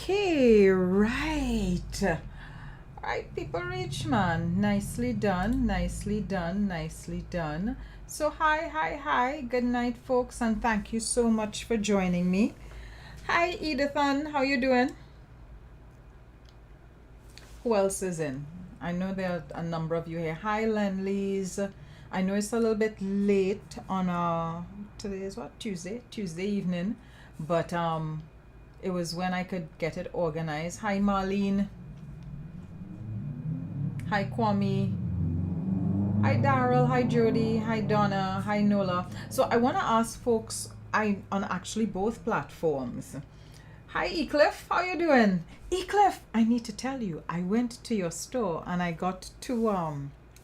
Okay, right. Right, people rich man. Nicely done, nicely done, nicely done. So hi. Good night, folks, and thank you so much for joining me. Hi, Edithan. How you doing? Who else is in? I know there are a number of you here. Hi, Lenleys. I know it's a little bit late on today is what? Tuesday evening, but it was when I could get it organized. Hi, Marlene. Hi, Kwame. Hi, Daryl. Hi, Jody. Hi, Donna. Hi, Nola. So I want to ask folks, I on actually both platforms. Hi, Ecliff. How you doing? Ecliff, I need to tell you, I went to your store and I got two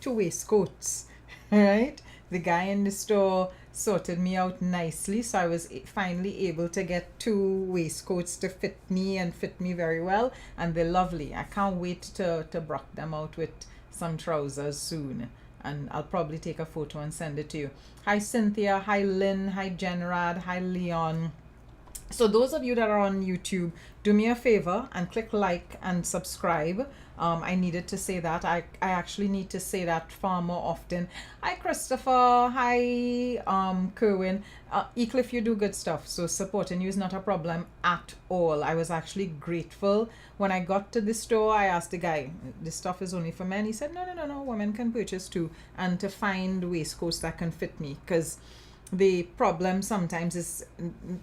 waistcoats. Right? The guy in the store sorted me out nicely, so I was finally able to get two waistcoats to fit me and fit me very well, and they're lovely. I can't wait to brush them out with some trousers soon, and I'll probably take a photo and send it to you. Hi, Cynthia. Hi, Lynn. Hi, Jenrad. Hi, Leon. So those of you that are on YouTube, do me a favor and click like and subscribe. I needed to say that. I actually need to say that far more often. Hi, Christopher. Hi, Kerwin. Ecliff, you do good stuff. So supporting you is not a problem at all. I was actually grateful. When I got to the store, I asked the guy, this stuff is only for men. He said, no, women can purchase too. And to find waistcoats that can fit me, because the problem sometimes is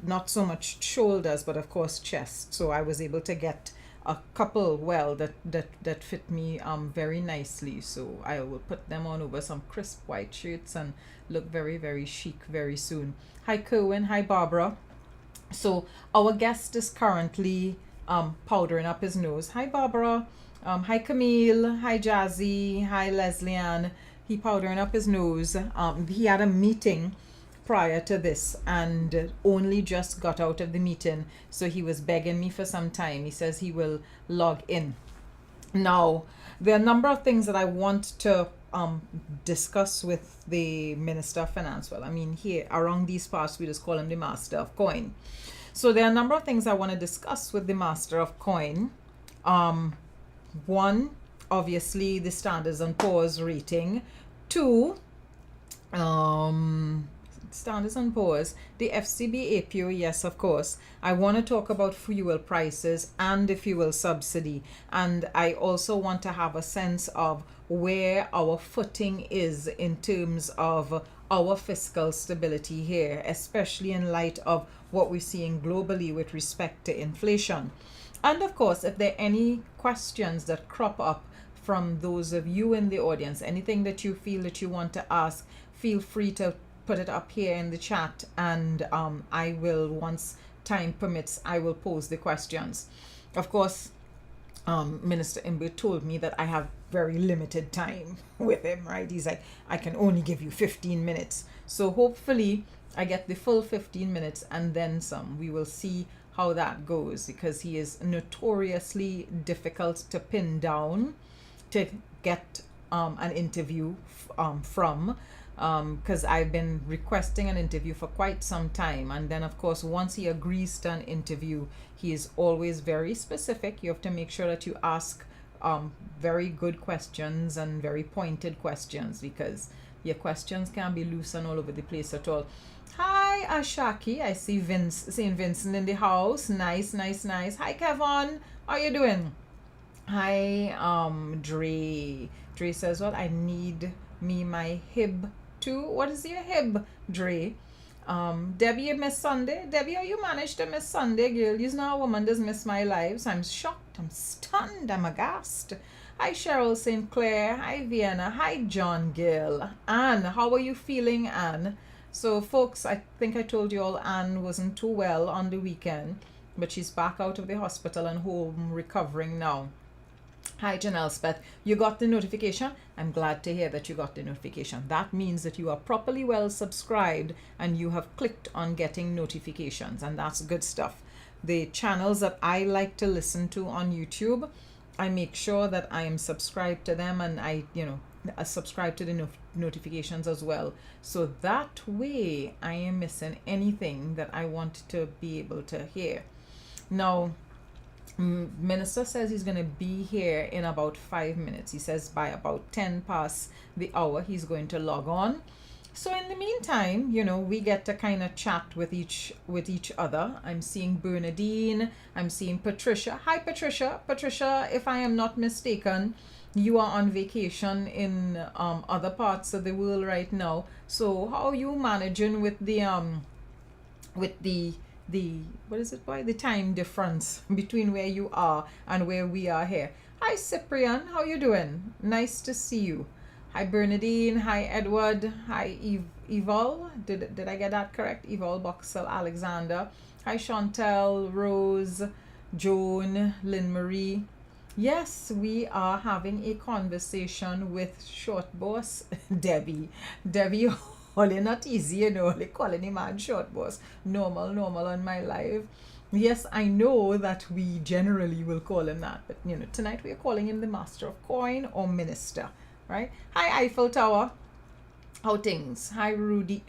not so much shoulders, but of course chest. So I was able to get a couple that fit me very nicely. So I will put them on over some crisp white shirts and look very, very chic very soon. Hi, Kerwin. Hi, Barbara. So our guest is currently powdering up his nose. Hi, Barbara. Hi, Camille. Hi, Jazzy. Hi, Leslie Ann. He powdering up his nose. He had a meeting prior to this and only just got out of the meeting, so he was begging me for some time. He says he will log in. Now, there are a number of things that I want to discuss with the Minister of Finance. Well, I mean, here around these parts we just call him the Master of Coin. So there are a number of things I want to discuss with the Master of Coin. One, obviously the Standards and Poor's rating. Two, Standards and Poor's, the FCB APO, yes, of course. I want to talk about fuel prices and the fuel subsidy. And I also want to have a sense of where our footing is in terms of our fiscal stability here, especially in light of what we're seeing globally with respect to inflation. And of course, if there are any questions that crop up from those of you in the audience, anything that you feel that you want to ask, feel free to put it up here in the chat, and I will, once time permits, I will pose the questions. Of course, Minister Imbert told me that I have very limited time with him, right? He's like, I can only give you 15 minutes. So hopefully I get the full 15 minutes and then some. We will see how that goes, because he is notoriously difficult to pin down to get an interview from. Because I've been requesting an interview for quite some time, and then of course once he agrees to an interview, he is always very specific. You have to make sure that you ask very good questions and very pointed questions, because your questions can be loose and all over the place at all. Hi, Ashaki. I see St. Vincent in the house. Nice. Hi, Kevin. How you doing? Hi, Dre. Dre says, well, I need me my hib too. What is your hib, Dre? Debbie, you miss Sunday? Debbie, how you managed to miss Sunday, girl? You know a woman does miss my lives. I'm shocked. I'm stunned. I'm aghast. Hi, Cheryl St. Clair. Hi, Vienna. Hi, John Gill. Anne, how are you feeling, Anne? So, folks, I think I told you all Anne wasn't too well on the weekend, but she's back out of the hospital and home recovering now. Hi, Janelle Speth. You got the notification? I'm glad to hear that you got the notification. That means that you are properly well subscribed and you have clicked on getting notifications, and that's good stuff. The channels that I like to listen to on YouTube, I make sure that I am subscribed to them, and I subscribe to the notifications as well. So that way I am missing anything that I want to be able to hear. Now, Minister says he's going to be here in about 5 minutes. He says by about 10 past the hour he's going to log on. So in the meantime, we get to kind of chat with each other. I'm seeing Bernadine. I'm seeing Patricia. Hi, Patricia. Patricia, if I am not mistaken, you are on vacation in other parts of the world right now. So how are you managing with the what is it, boy? The time difference between where you are and where we are here. Hi, Cyprian. How you doing? Nice to see you. Hi, Bernadine. Hi, Edward. Hi, Evol. Did I get that correct? Evol Boxel Alexander. Hi, Chantel, Rose, Joan, Lynn Marie. Yes, we are having a conversation with short boss Debbie. Debbie, only not easy, only calling him man short boss. Normal on my live. Yes, I know that we generally will call him that, but tonight we are calling him the Master of Coin or Minister, right? Hi, Eiffel Tower. How things? Hi, Rudy.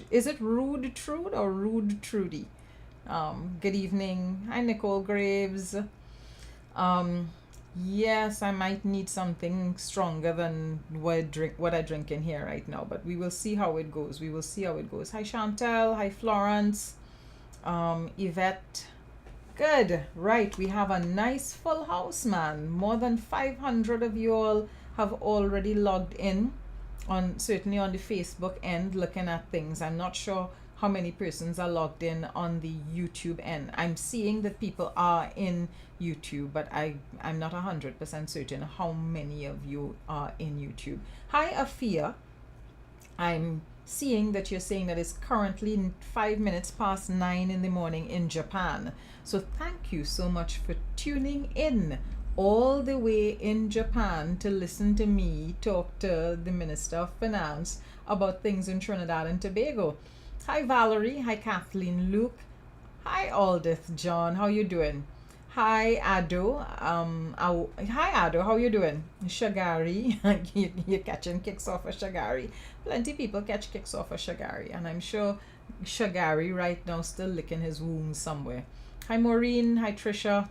Is it Rude Trude or Rude Trudy? Good evening. Hi, Nicole Graves. Yes, I might need something stronger than what I drink in here right now, but we will see how it goes. Hi, Chantel. Hi, Florence. Yvette. Good. Right. We have a nice full house, man. More than 500 of you all have already logged in certainly on the Facebook end looking at things. I'm not sure how many persons are logged in on the YouTube end. I'm seeing that people are in YouTube, but I'm not 100% certain how many of you are in YouTube. Hi, Afia. I'm seeing that you're saying that it's currently 5 minutes past 9 in the morning in Japan. So thank you so much for tuning in all the way in Japan to listen to me talk to the Minister of Finance about things in Trinidad and Tobago. Hi, Valerie. Hi, Kathleen Luke. Hi, Aldith John. How you doing? Hi, Ado. Hi, Ado. How you doing? Shagari. You're catching kicks off of Shagari. Plenty of people catch kicks off of Shagari, and I'm sure Shagari right now still licking his wounds somewhere. Hi, Maureen. Hi, Trisha.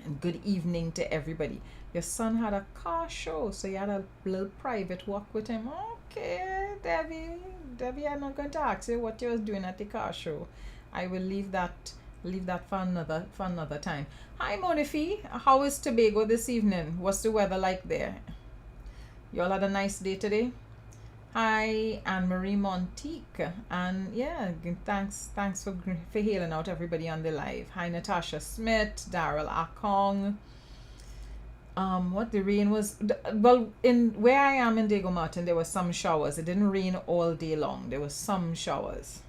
And good evening to everybody. Your son had a car show, so you had a little private walk with him. Okay, Debbie, I'm not going to ask you what you was doing at the car show. I will leave that for another time. Hi, Monifi. How is Tobago this evening? What's the weather like there? You all had a nice day today? Hi, Anne-Marie Montique. And yeah, thanks for hailing out everybody on the live. Hi, Natasha Smith, Daryl Akong. The rain was, well, in where I am in Diego Martin, there were some showers. It didn't rain all day long. There were some showers.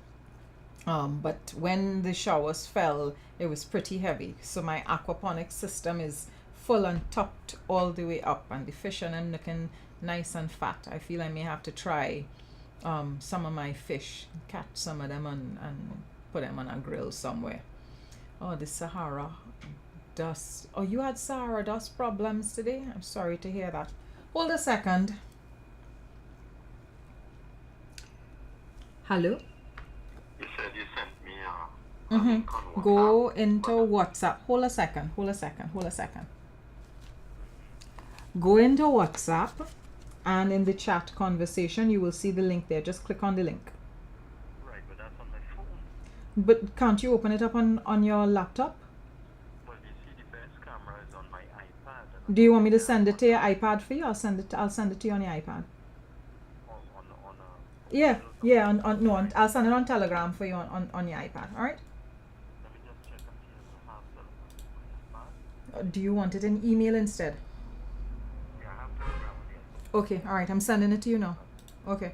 But when the showers fell, it was pretty heavy. So my aquaponics system is full and topped all the way up, and the fish and them looking nice and fat. I feel I may have to try some of my fish, catch some of them and put them on a grill somewhere. Oh, the Sahara dust. Oh, you had Sahara dust problems today? I'm sorry to hear that. Hold a second. Hello? You said you sent me Mm-hmm. link on WhatsApp. Go into WhatsApp. Hold a second. Go into WhatsApp, and in the chat conversation you will see the link there. Just click on the link. Right, but that's on my phone. But can't you open it up on your laptop? Well, you see, the best camera is on my iPad. Do you want me to send it to your iPad for you? I'll send it to you on your iPad. I'll send it on Telegram for you on your iPad. All right. Let me just check and see if I have Telegram on my iPad. Do you want it in email instead? Yeah, I have Telegram, yes. Okay. All right. I'm sending it to you now. Okay.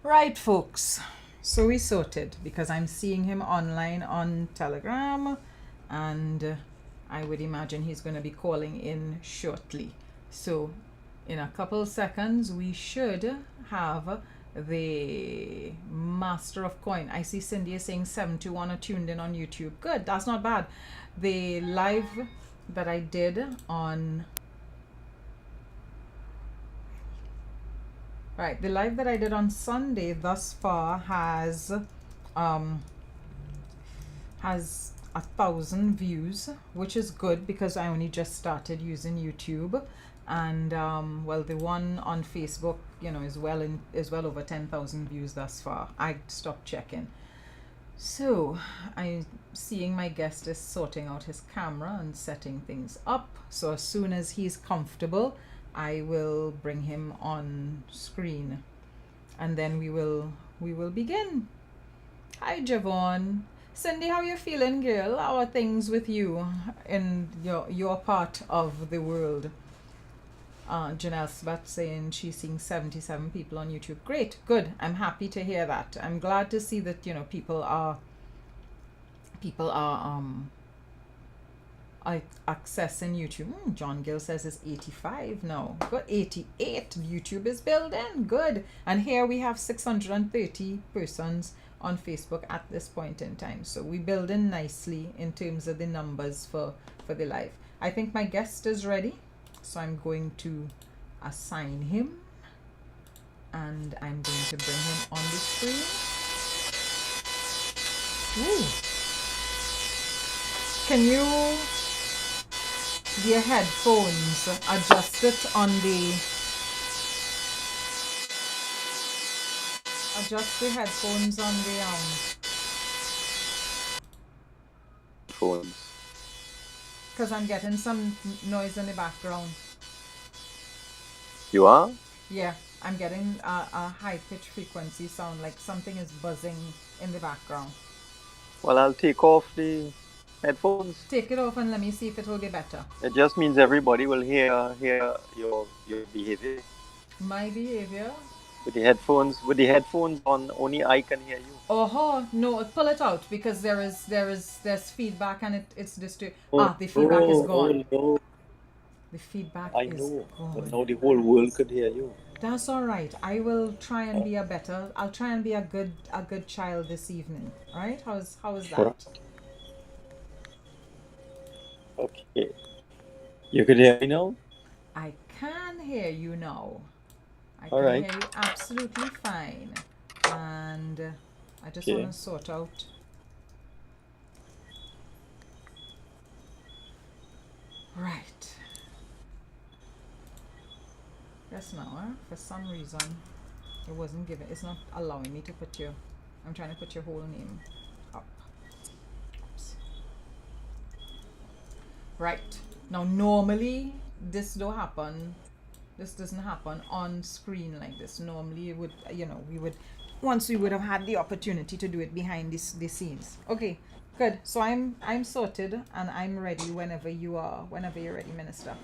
Right, folks. So we sorted because I'm seeing him online on Telegram, and I would imagine he's going to be calling in shortly. So in a couple seconds, we should have the Master of Coin. I see Cindy is saying 71 are tuned in on YouTube. Good, that's not bad. The live that I did on Right, the live that I did on Sunday thus far has 1,000 views, which is good because I only just started using YouTube, and well, the one on Facebook, is well over 10,000 views thus far. I stopped checking. So I'm seeing my guest is sorting out his camera and setting things up. So as soon as he's comfortable, I will bring him on screen, and then we will begin. Hi, Javon. Cindy, how you feeling, girl? How are things with you in your part of the world? Janelle Sbat saying she's seeing 77 people on YouTube. Great, good. I'm happy to hear that. I'm glad to see that people are accessing YouTube. John Gill says it's 85 now. Good, 88. YouTube is building. Good. And here we have 630 persons on Facebook at this point in time. So we're building nicely in terms of the numbers for the live. I think my guest is ready. So I'm going to assign him, and I'm going to bring him on the screen. Ooh. Can you, via headphones, adjust it on adjust the headphones on the phones? Because I'm getting some noise in the background. You are? Yeah, I'm getting a high-pitched frequency sound, like something is buzzing in the background. Well, I'll take off the headphones. Take it off and let me see if it will be better. It just means everybody will hear your behavior. My behavior? With the headphones on, only I can hear you. Oh no! Pull it out, because there's feedback and it's disturbed. The feedback is gone. No. The feedback I is know, gone. but now the whole world could hear you. That's all right. I will try and be I'll try and be a good child this evening. All right? How is that? Right. Okay. You could hear me now? I can hear you now. I All can right. hear you absolutely fine. And I just Okay. want to sort out. Right. Yes, now, for some reason, it's not allowing me to put I'm trying to put your whole name up. Oops. Right. Now, normally, this doesn't happen on screen like this. Normally, it would, once we would have had the opportunity to do it behind the scenes. Okay, good. So I'm sorted and I'm ready whenever you're ready, Minister.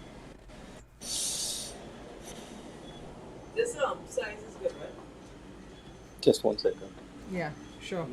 This size is good, right? Just 1 second. Yeah, sure.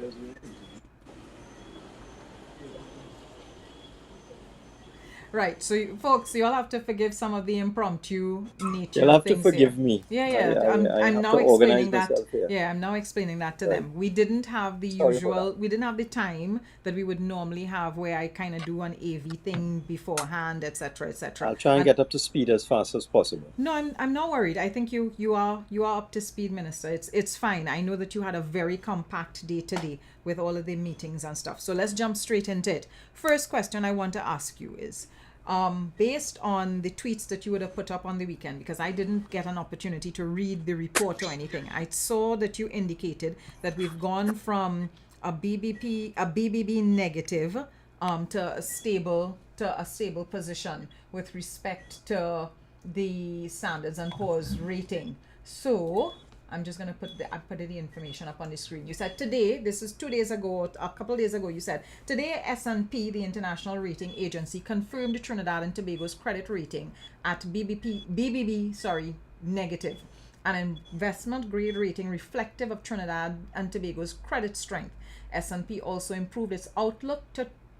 Right, so folks, you'll have to forgive some of the impromptu nature. You'll of have to things forgive here. me. Yeah. I'm have now to organize explaining that. myself here. Yeah, I'm now explaining that to Right. them. We didn't have the Sorry usual. about that. We didn't have the time that we would normally have, where I kind of do an AV thing beforehand, etc., etc. I'll try and get up to speed as fast as possible. No, I'm not worried. I think you are up to speed, Minister. It's fine. I know that you had a very compact day today with all of the meetings and stuff. So let's jump straight into it. First question I want to ask you is, based on the tweets that you would have put up on the weekend, because I didn't get an opportunity to read the report or anything, I saw that you indicated that we've gone from a BBB negative to a stable position with respect to the Standards and Poor's rating. So I'm just going to put the information up on the screen. You said today, this is 2 days ago, a couple days ago, you said, today S&P, the international rating agency, confirmed Trinidad and Tobago's credit rating at BBB negative, an investment grade rating reflective of Trinidad and Tobago's credit strength. S&P also improved its outlook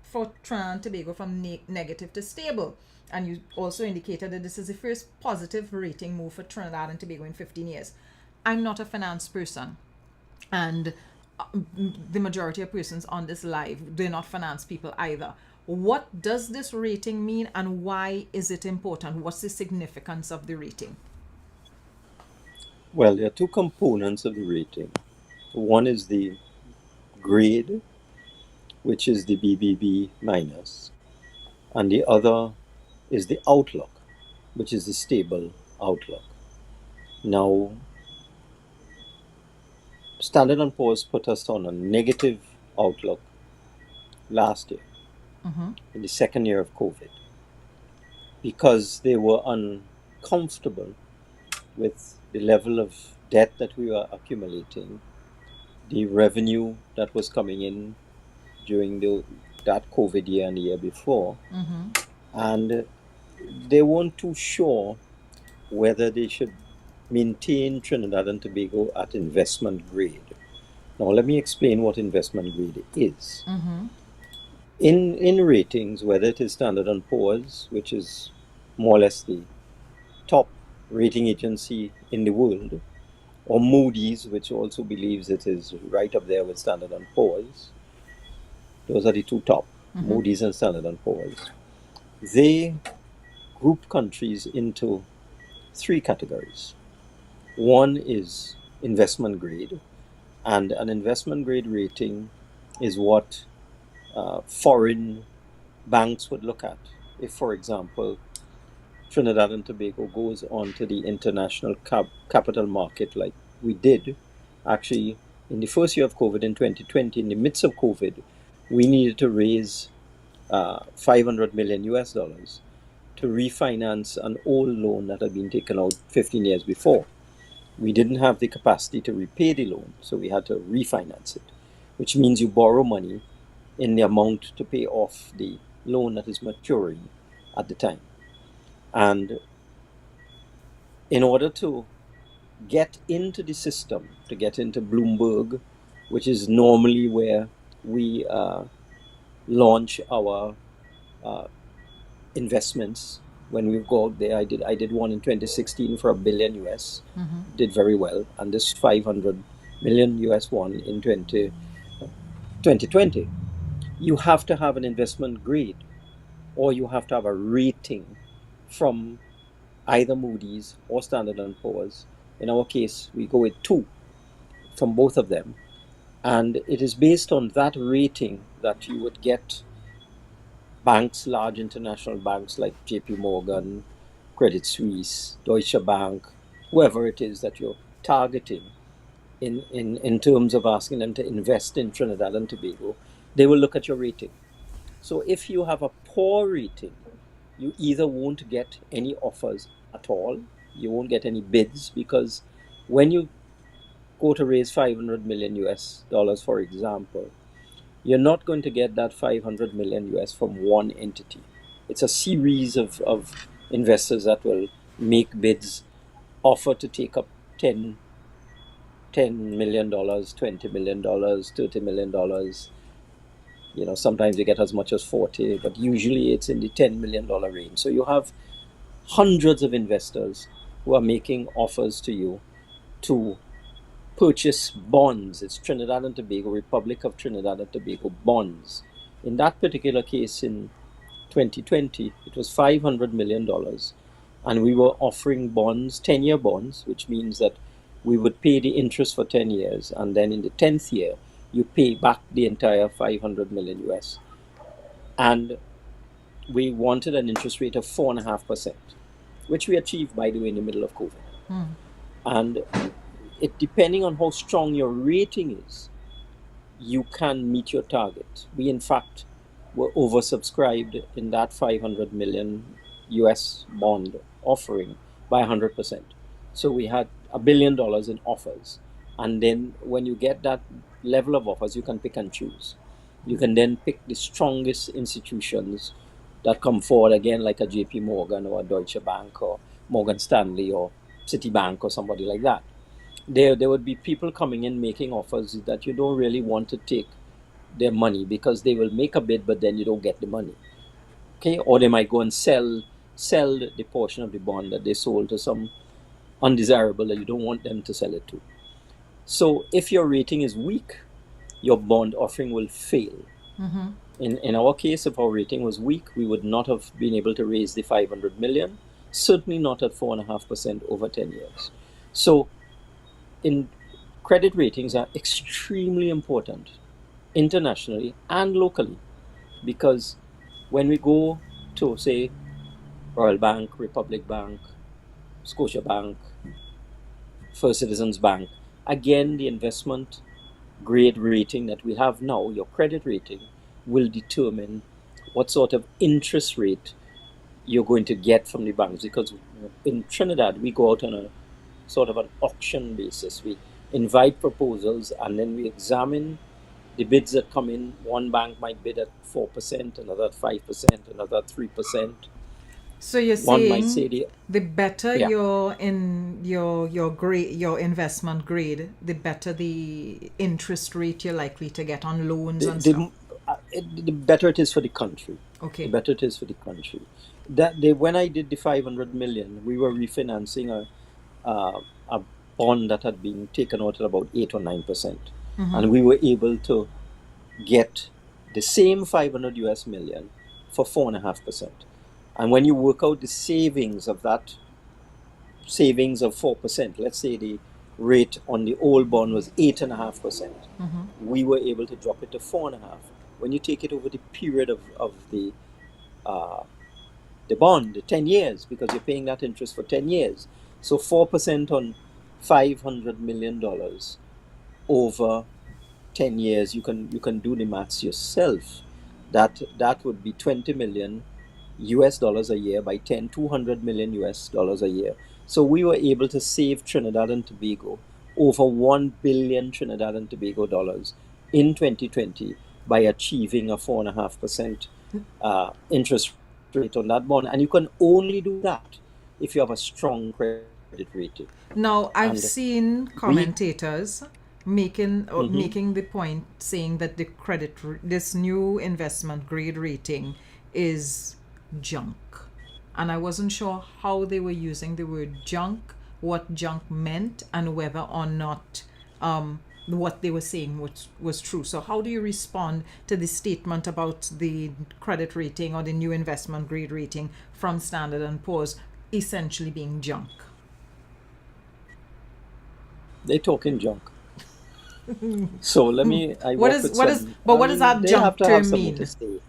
for Trinidad and Tobago from negative to stable. And you also indicated that this is the first positive rating move for Trinidad and Tobago in 15 years. I'm not a finance person, and the majority of persons on this live, they're not finance people either. What does this rating mean, and why is it important? What's the significance of the rating? Well, there are two components of the rating. One is the grade, which is the BBB minus, and the other is the outlook, which is the stable outlook. Now, Standard & Poor's put us on a negative outlook last year, in the second year of COVID, because they were uncomfortable with the level of debt that we were accumulating, the revenue that was coming in during that COVID year and the year before, and they weren't too sure whether they should maintain Trinidad and Tobago at investment grade. Now, let me explain what investment grade is. In ratings, whether it is Standard & Poor's, which is more or less the top rating agency in the world, or Moody's, which also believes it is right up there with Standard & Poor's, those are the two top, Moody's and Standard & Poor's. They group countries into three categories. One is investment grade, and an investment grade rating is what foreign banks would look at. If, for example, Trinidad and Tobago goes onto the international capital market like we did, actually, in the first year of COVID in 2020, in the midst of COVID, we needed to raise $500 million US to refinance an old loan that had been taken out 15 years before. We didn't have the capacity to repay the loan, so we had to refinance it, which means you borrow money in the amount to pay off the loan that is maturing at the time. And in order to get into the system, to get into Bloomberg, which is normally where we launch our investments. When we go out there, I did one in 2016 for $1 billion US, did very well, and this 500 million US one in 2020. You have to have an investment grade, or you have to have a rating from either Moody's or Standard & Poor's. In our case, we go with 2 from both of them, and it is based on that rating that you would get banks, large international banks like JP Morgan, Credit Suisse, Deutsche Bank, whoever it is that you're targeting in terms of asking them to invest in Trinidad and Tobago, they will look at your rating. So if you have a poor rating, you either won't get any offers at all, you won't get any bids, because when you go to raise $500 million US, for example, you're not going to get that 500 million US from one entity. It's a series of investors that will make bids, offer to take up $10 million, $20 million, $30 million. Sometimes you get as much as 40, but usually it's in the $10 million range. So you have hundreds of investors who are making offers to you to purchase bonds. It's Trinidad and Tobago, Republic of Trinidad and Tobago bonds. In that particular case in 2020, it was $500 million. And we were offering bonds, 10-year bonds, which means that we would pay the interest for 10 years. And then in the 10th year, you pay back the entire 500 million US. And we wanted an interest rate of 4.5%, which we achieved, by the way, in the middle of COVID. And it, depending on how strong your rating is, you can meet your target. We, in fact, were oversubscribed in that 500 million US bond offering by 100%. So we had $1 billion in offers. And then when you get that level of offers, you can pick and choose. You can then pick the strongest institutions that come forward, again, like a JP Morgan or a Deutsche Bank or Morgan Stanley or Citibank or somebody like that. There would be people coming in making offers that you don't really want to take their money, because they will make a bid, but then you don't get the money. Okay, or they might go and sell the portion of the bond that they sold to some undesirable that you don't want them to sell it to. So if your rating is weak, your bond offering will fail. In our case, if our rating was weak, we would not have been able to raise the 500 million, certainly not at 4.5% over 10 years. So in credit ratings are extremely important internationally and locally, because when we go to, say, Royal Bank, Republic Bank, Scotia Bank, First Citizens Bank, again, the investment grade rating that we have now, your credit rating, will determine what sort of interest rate you're going to get from the banks. Because in Trinidad, we go out on a sort of an auction basis. We invite proposals and then we examine the bids that come in. One bank might bid at 4%, another at 5%, another at 3%. So you're One might say saying the better Yeah. you're in your grade, your investment grade, the better the interest rate you're likely to get on loans and stuff. The better it is for the country. Okay. The better it is for the country. When I did the 500 million, we were refinancing a bond that had been taken out at about 8 or 9%, and we were able to get the same 500 US million for 4.5%. And when you work out the savings of that, savings of 4%, let's say the rate on the old bond was 8.5%, we were able to drop it to 4.5%. When you take it over the period of the bond, the 10 years, because you're paying that interest for 10 years. So 4% on $500 million over 10 years, you can do the maths yourself. That would be 20 million US dollars a year by 10, 200 million US dollars a year. So we were able to save Trinidad and Tobago over 1 billion Trinidad and Tobago dollars in 2020 by achieving a 4.5% interest rate on that bond. And you can only do that if you have a strong credit rating. Now, I've seen commentators making the point saying that this new investment grade rating is junk, and I wasn't sure how they were using the word junk, what junk meant, and whether or not what they were saying was true. So how do you respond to the statement about the credit rating or the new investment grade rating from Standard & Poor's essentially being junk? They're talking junk. So let me. What does that they junk have to term have something mean? to say.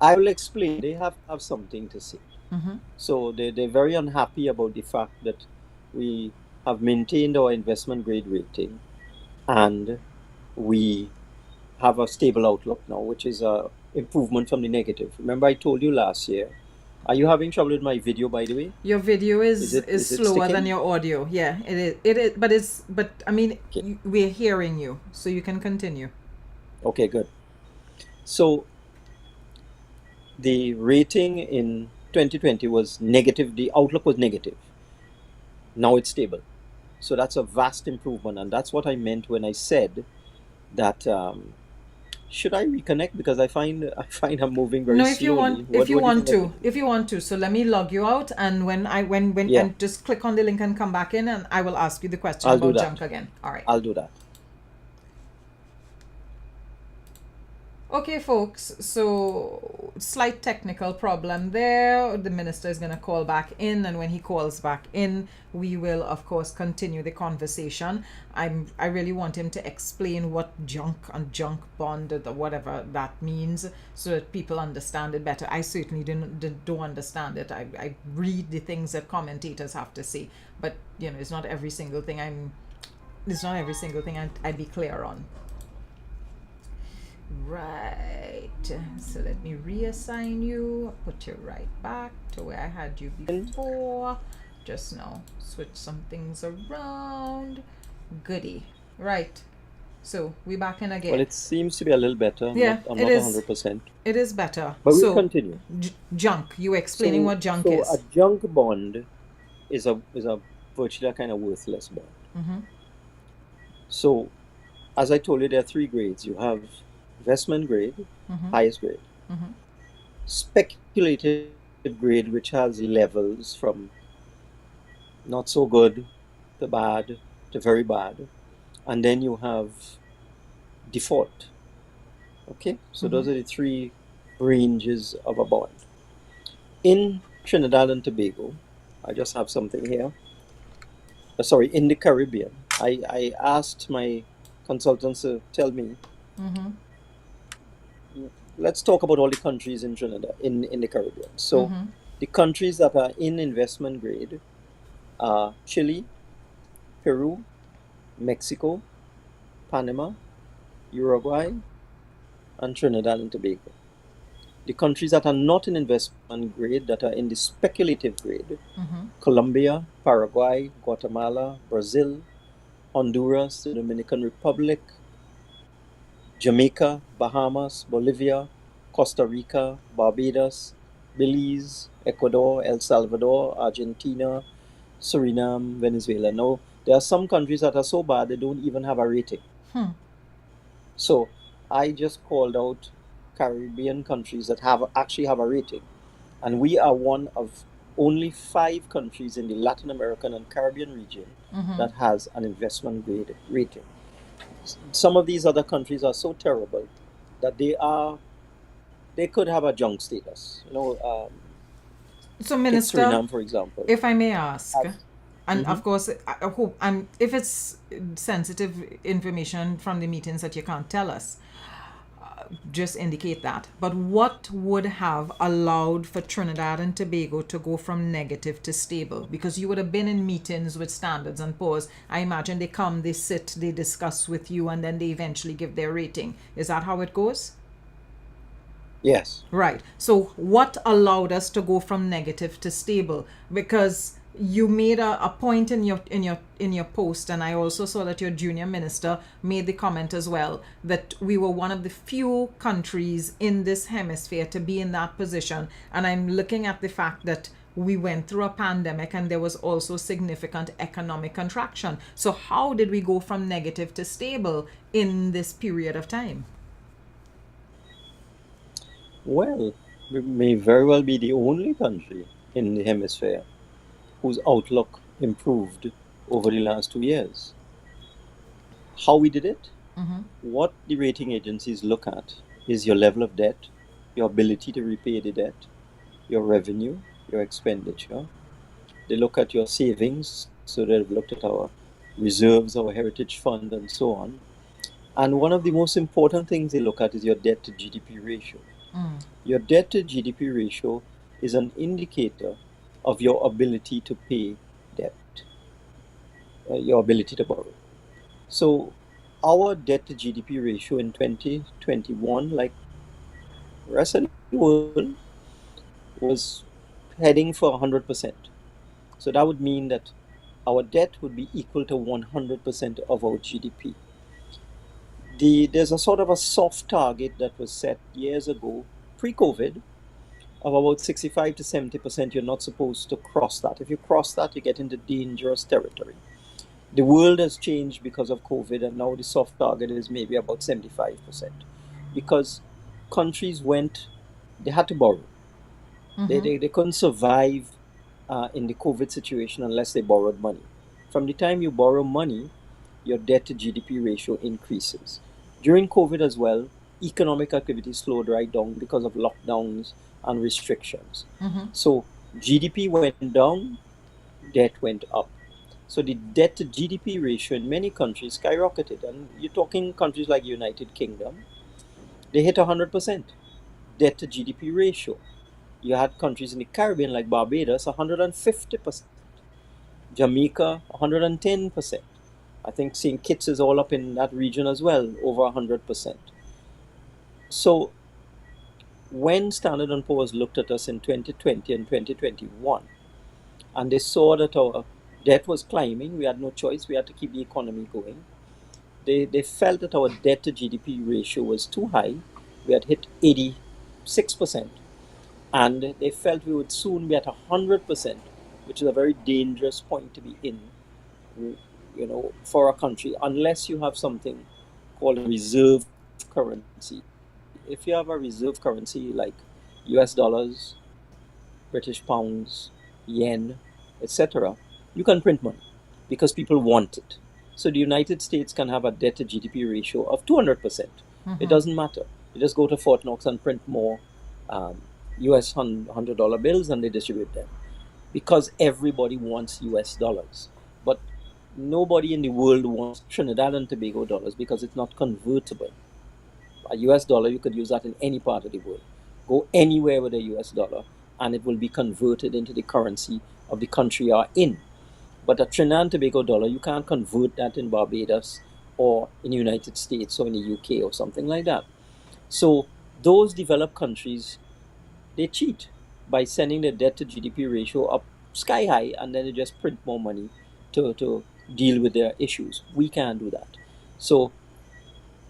I will explain. They have to have something to say. So they're very unhappy about the fact that we have maintained our investment grade rating and we have a stable outlook now, which is a improvement from the negative. Remember, I told you last year. Are you having trouble with my video, by the way? Your video is it slower than sticking? your audio. Yeah, it is. But I mean, we're hearing you, so you can continue. Okay, good. So the rating in 2020 was negative. The outlook was negative. Now it's stable. So that's a vast improvement, and that's what I meant when I said that. Should I reconnect, because I find I'm moving very slowly. If you want to. So let me log you out, and when and just click on the link and come back in, and I will ask you the question about junk again. All right. I'll do that. Okay, folks, so slight technical problem there. The minister is going to call back in, and when he calls back in, we will, of course, continue the conversation. I really want him to explain what junk and junk bond, or whatever that means, so that people understand it better. I certainly don't understand it. I read the things that commentators have to say, but, it's not every single thing I'd be clear on. Right, so let me reassign you, put you right back to where I had you before. Just now switch some things around. Goody. Right, so we're back in again. Well, it seems to be a little better. I'm not 100%. It is better. But we'll continue. Junk. You were explaining what junk is. So a junk bond is a virtually a kind of worthless bond. So, as I told you, there are 3 grades. You have investment grade, highest grade, speculative grade, which has levels from not so good to bad to very bad, and then you have default. Okay, so those are the 3 ranges of a bond. In Trinidad and Tobago, I just have something here. In the Caribbean, I asked my consultants to tell me, let's talk about all the countries in Trinidad, in the Caribbean. So the countries that are in investment grade are Chile, Peru, Mexico, Panama, Uruguay, and Trinidad and Tobago. The countries that are not in investment grade, that are in the speculative grade, Colombia, Paraguay, Guatemala, Brazil, Honduras, the Dominican Republic, Jamaica, Bahamas, Bolivia, Costa Rica, Barbados, Belize, Ecuador, El Salvador, Argentina, Suriname, Venezuela. Now, there are some countries that are so bad they don't even have a rating. So I just called out Caribbean countries that actually have a rating. And we are one of only 5 countries in the Latin American and Caribbean region that has an investment grade rating. Some of these other countries are so terrible that they could have a junk status. So, take Minister, Suriname, for example. if I may ask, and of course, I hope, and if it's sensitive information from the meetings that you can't tell us, just indicate that. But what would have allowed for Trinidad and Tobago to go from negative to stable? Because you would have been in meetings with Standards and Poor's. I imagine they come, they sit, they discuss with you, and then they eventually give their rating. Is that how it goes? Yes. Right. So what allowed us to go from negative to stable? Because you made a point in your post, and I also saw that your junior minister made the comment as well, that we were one of the few countries in this hemisphere to be in that position. And I'm looking at the fact that we went through a pandemic and there was also significant economic contraction. So how did we go from negative to stable in this period of time? Well, we may very well be the only country in the hemisphere whose outlook improved over the last 2 years. How we did it? What the rating agencies look at is your level of debt, your ability to repay the debt, your revenue, your expenditure. They look at your savings, so they've looked at our reserves, our heritage fund, and so on. And one of the most important things they look at is your debt to GDP ratio. Your debt to GDP ratio is an indicator of your ability to pay debt, your ability to borrow. So our debt to GDP ratio in 2021, like the rest of the world, was heading for 100%. So that would mean that our debt would be equal to 100% of our GDP. There's a sort of a soft target that was set years ago, pre-COVID, of about 65 to 70%. You're not supposed to cross that. If you cross that, you get into dangerous territory. The world has changed because of COVID, and now the soft target is maybe about 75%. Because countries they had to borrow. They couldn't survive in the COVID situation unless they borrowed money. From the time you borrow money, your debt to GDP ratio increases. During COVID as well, economic activity slowed right down because of lockdowns and restrictions. So GDP went down, debt went up. So the debt to GDP ratio in many countries skyrocketed. And you're talking countries like United Kingdom, they hit 100% debt to GDP ratio. You had countries in the Caribbean like Barbados, 150%. Jamaica, 110%. I think St. Kitts is all up in that region as well, over 100%. So when Standard & Poor's looked at us in 2020 and 2021, and they saw that our debt was climbing, we had no choice, we had to keep the economy going. They felt that our debt to GDP ratio was too high. We had hit 86%. And they felt we would soon be at 100%, which is a very dangerous point to be in, for a country, unless you have something called a reserve currency. If you have a reserve currency like US dollars, British pounds, yen, etc., you can print money because people want it. So the United States can have a debt to GDP ratio of 200%. It doesn't matter. You just go to Fort Knox and print more US $100 bills and they distribute them because everybody wants US dollars. But nobody in the world wants Trinidad and Tobago dollars because it's not convertible. A US dollar, you could use that in any part of the world. Go anywhere with a US dollar and it will be converted into the currency of the country you are in. But a Trinidad and Tobago dollar, you can't convert that in Barbados or in the United States or in the UK or something like that. So those developed countries, they cheat by sending their debt to GDP ratio up sky high, and then they just print more money to deal with their issues. We can't do that. So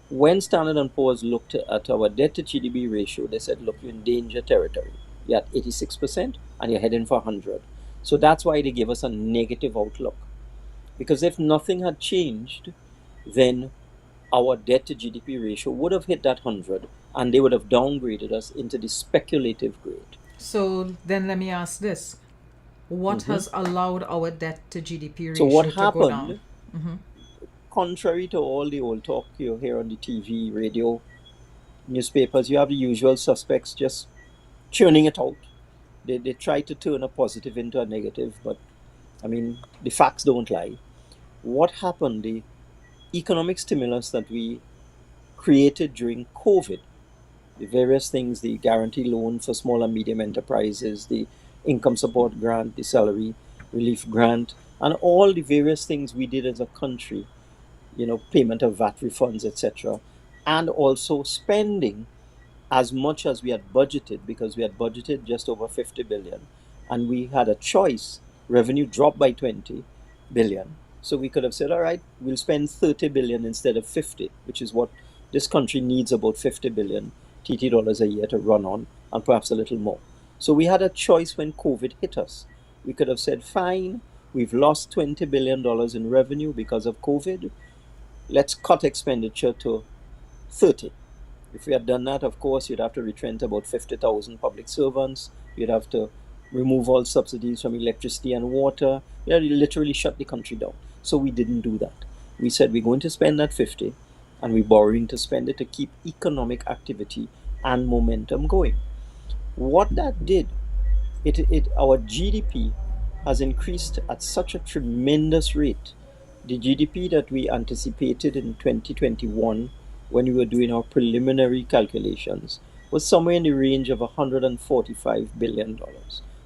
when Standard & Poor's looked at our debt to GDP ratio, they said, look, you're in danger territory. You're at 86% and you're heading for 100. So that's why they gave us a negative outlook. Because if nothing had changed, then our debt to GDP ratio would have hit that 100 and they would have downgraded us into the speculative grade. So then let me ask this. What has allowed our debt to GDP So ratio what to go down? happened, contrary to all the old talk you hear on the TV, radio, newspapers, you have the usual suspects just churning it out. They try to turn a positive into a negative, but I mean, the facts don't lie. What happened, the economic stimulus that we created during COVID, the various things, the guarantee loan for small and medium enterprises, the income support grant, the salary relief grant, and all the various things we did as a country, payment of VAT refunds, etc., and also spending as much as we had budgeted, because we had budgeted just over 50 billion, and we had a choice. Revenue dropped by 20 billion. So we could have said, all right, we'll spend 30 billion instead of 50, which is what this country needs, about 50 billion TT dollars a year to run on, and perhaps a little more. So we had a choice when COVID hit us. We could have said, fine, we've lost $20 billion in revenue because of COVID. Let's cut expenditure to 30. If we had done that, of course, you'd have to retrench about 50,000 public servants. You'd have to remove all subsidies from electricity and water. You'd literally shut the country down. So we didn't do that. We said we're going to spend that 50 and we're borrowing to spend it to keep economic activity and momentum going. What that did, our GDP has increased at such a tremendous rate. The GDP that we anticipated in 2021, when we were doing our preliminary calculations, was somewhere in the range of $145 billion.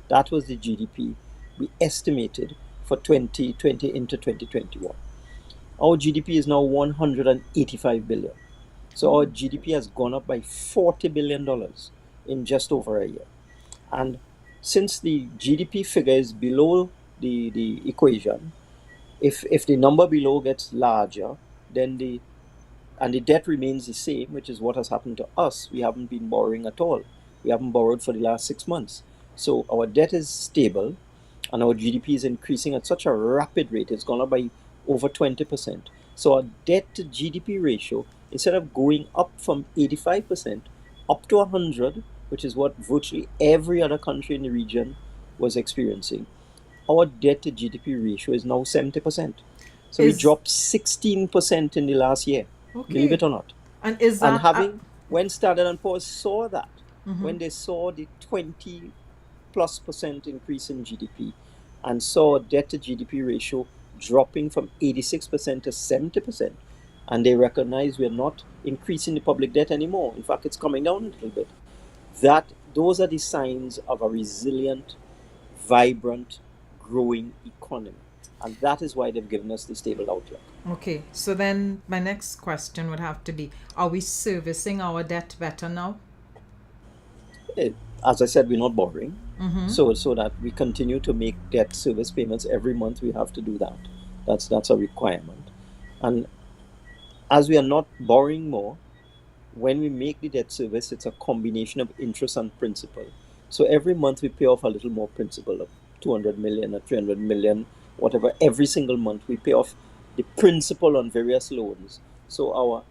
That was the GDP we estimated for 2020 into 2021. Our GDP is now $185 billion. So our GDP has gone up by $40 billion in just over a year. And since the GDP figure is below the equation, if the number below gets larger, then the debt remains the same, which is what has happened to us. We haven't been borrowing at all. We haven't borrowed for the last 6 months. So our debt is stable and our GDP is increasing at such a rapid rate. It's gone up by over 20%. So our debt to GDP ratio, instead of going up from 85% up to 100, which is what virtually every other country in the region was experiencing, our debt to GDP ratio is now 70%. So we dropped 16% in the last year. Okay. Believe it or not. And is that when Standard & Poor's saw that, when they saw the 20+% increase in GDP and saw debt to GDP ratio dropping from 86% to 70%, and they recognized we're not increasing the public debt anymore. In fact, it's coming down a little bit. Those are the signs of a resilient, vibrant, growing economy. And that is why they've given us the stable outlook. Okay, so then my next question would have to be, are we servicing our debt better now? As I said, we're not borrowing. So that we continue to make debt service payments every month, we have to do that. That's a requirement. And as we are not borrowing more, when we make the debt service, it's a combination of interest and principal. So every month we pay off a little more principal, of 200 million or 300 million, whatever. Every single month we pay off the principal on various loans. So our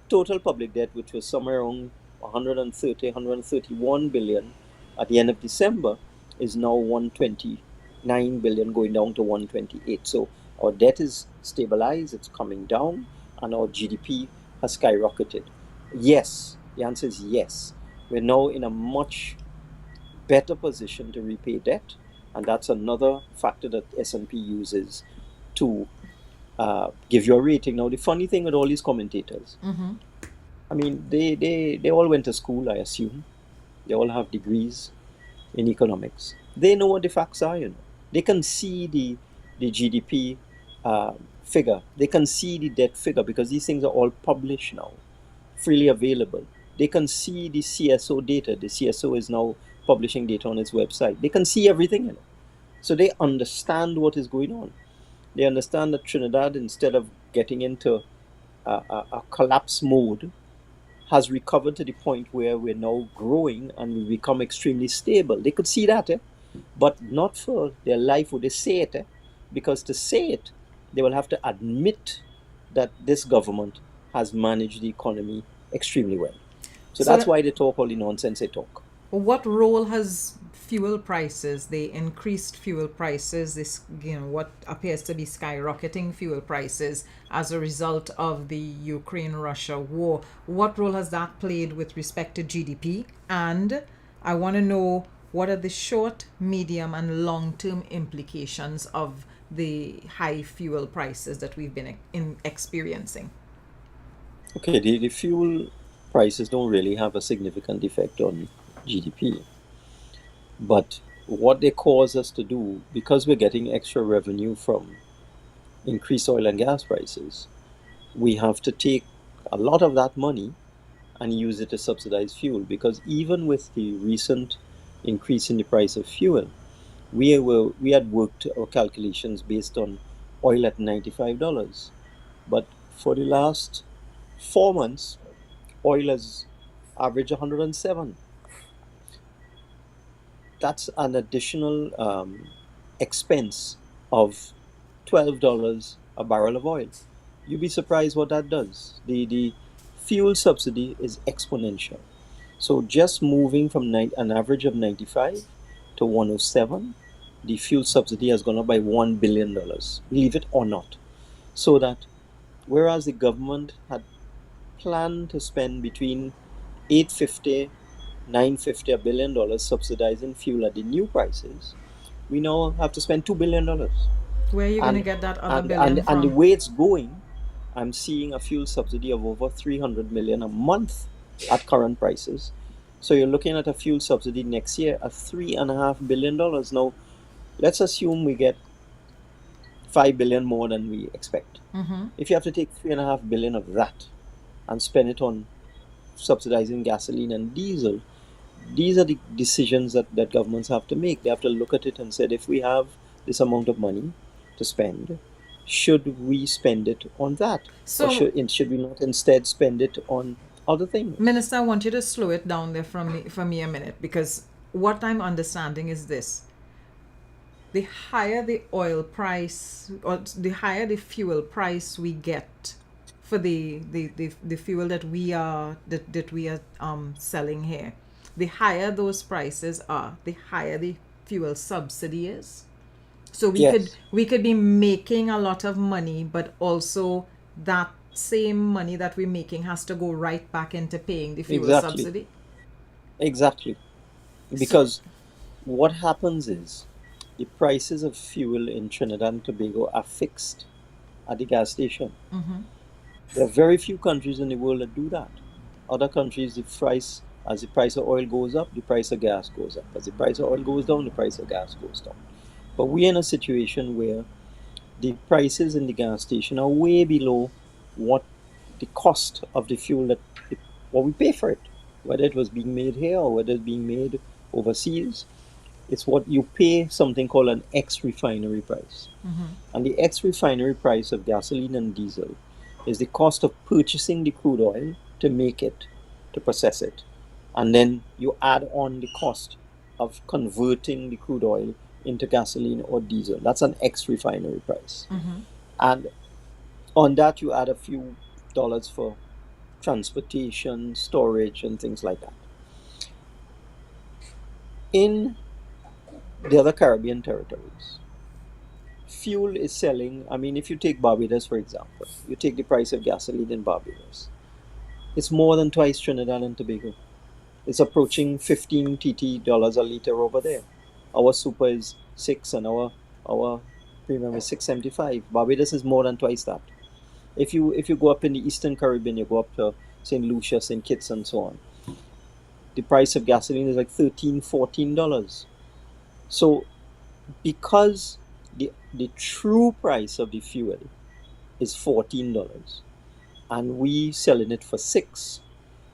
total public debt, which was somewhere around 131 billion at the end of December, is now 129 billion, going down to 128. So our debt is stabilized, it's coming down, and our GDP has skyrocketed. Yes, the answer is yes. We're now in a much better position to repay debt, and that's another factor that S&P uses to give you a rating. Now, the funny thing with all these commentators, Mm-hmm. I mean, they all went to school, I assume. They all have degrees in economics. They know what the facts are, you know. They can see the GDP figure. They can see the debt figure because these things are all published now, freely available. They can see the CSO data. The CSO is now publishing data on its website. They can see everything, you know. So they understand what is going on. They understand that Trinidad, instead of getting into a collapse mode, has recovered to the point where we're now growing and we become extremely stable. They could see that, but not for their life would they say it, because to say it, they will have to admit that this government has managed the economy extremely well. So that's why they talk all the nonsense they talk. What role has fuel prices, the increased fuel prices, this, you know, what appears to be skyrocketing fuel prices as a result of the Ukraine-Russia war, what role has that played with respect to GDP? And I want to know, what are the short, medium, and long-term implications of the high fuel prices that we've been experiencing? Okay, the fuel prices don't really have a significant effect on GDP. But what they cause us to do, because we're getting extra revenue from increased oil and gas prices, we have to take a lot of that money and use it to subsidize fuel. Because even with the recent increase in the price of fuel, we had worked our calculations based on oil at $95. But for the last 4 months, oil has averaged 107. That's an additional expense of $12 a barrel of oil. You'd be surprised what that does. The fuel subsidy is exponential. So just moving from an average of 95 to 107, the fuel subsidy has gone up by $1 billion, believe it or not. So that whereas the government had planned to spend between $850, $950, $1 billion subsidizing fuel at the new prices, we now have to spend $2 billion. Where are you going to get that other and, billion and, from? and the way it's going, I'm seeing a fuel subsidy of over $300 million a month at current prices. So you're looking at a fuel subsidy next year of $3.5 billion. Now, let's assume we get $5 billion more than we expect. Mm-hmm. If you have to take $3.5 billion of that and spend it on subsidizing gasoline and diesel, these are the decisions that governments have to make. They have to look at it and say, if we have this amount of money to spend, should we spend it on that? So, or should we not instead spend it on other things? Minister, I want you to slow it down there for me a minute, because what I'm understanding is this. The higher the oil price, or the higher the fuel price we get for the fuel that we are selling here, the higher those prices are, the higher the fuel subsidy is. So we could be making a lot of money, but also that same money that we're making has to go right back into paying the fuel subsidy. Exactly. Because what happens is the prices of fuel in Trinidad and Tobago are fixed at the gas station. Mm-hmm. There are very few countries in the world that do that. Other countries, as the price of oil goes up, the price of gas goes up. As the price of oil goes down, the price of gas goes down. But we're in a situation where the prices in the gas station are way below what the cost of the fuel what we pay for it, whether it was being made here or whether it's being made overseas. It's what you pay, something called an ex-refinery price. Mm-hmm. And the ex-refinery price of gasoline and diesel is the cost of purchasing the crude oil to make it, to process it. And then you add on the cost of converting the crude oil into gasoline or diesel. That's an ex-refinery price. Mm-hmm. And on that, you add a few dollars for transportation, storage, and things like that. In the other Caribbean territories, fuel is selling. I mean, if you take Barbados, for example, you take the price of gasoline in Barbados, it's more than twice Trinidad and Tobago. It's approaching 15 TT dollars a liter over there. Our super is 6 and our premium is $6.75. Barbados is more than twice that. If you go up in the Eastern Caribbean, you go up to St. Lucia, St. Kitts, and so on, the price of gasoline is like $13-14. So because the true price of the fuel is $14 and we selling it for $6,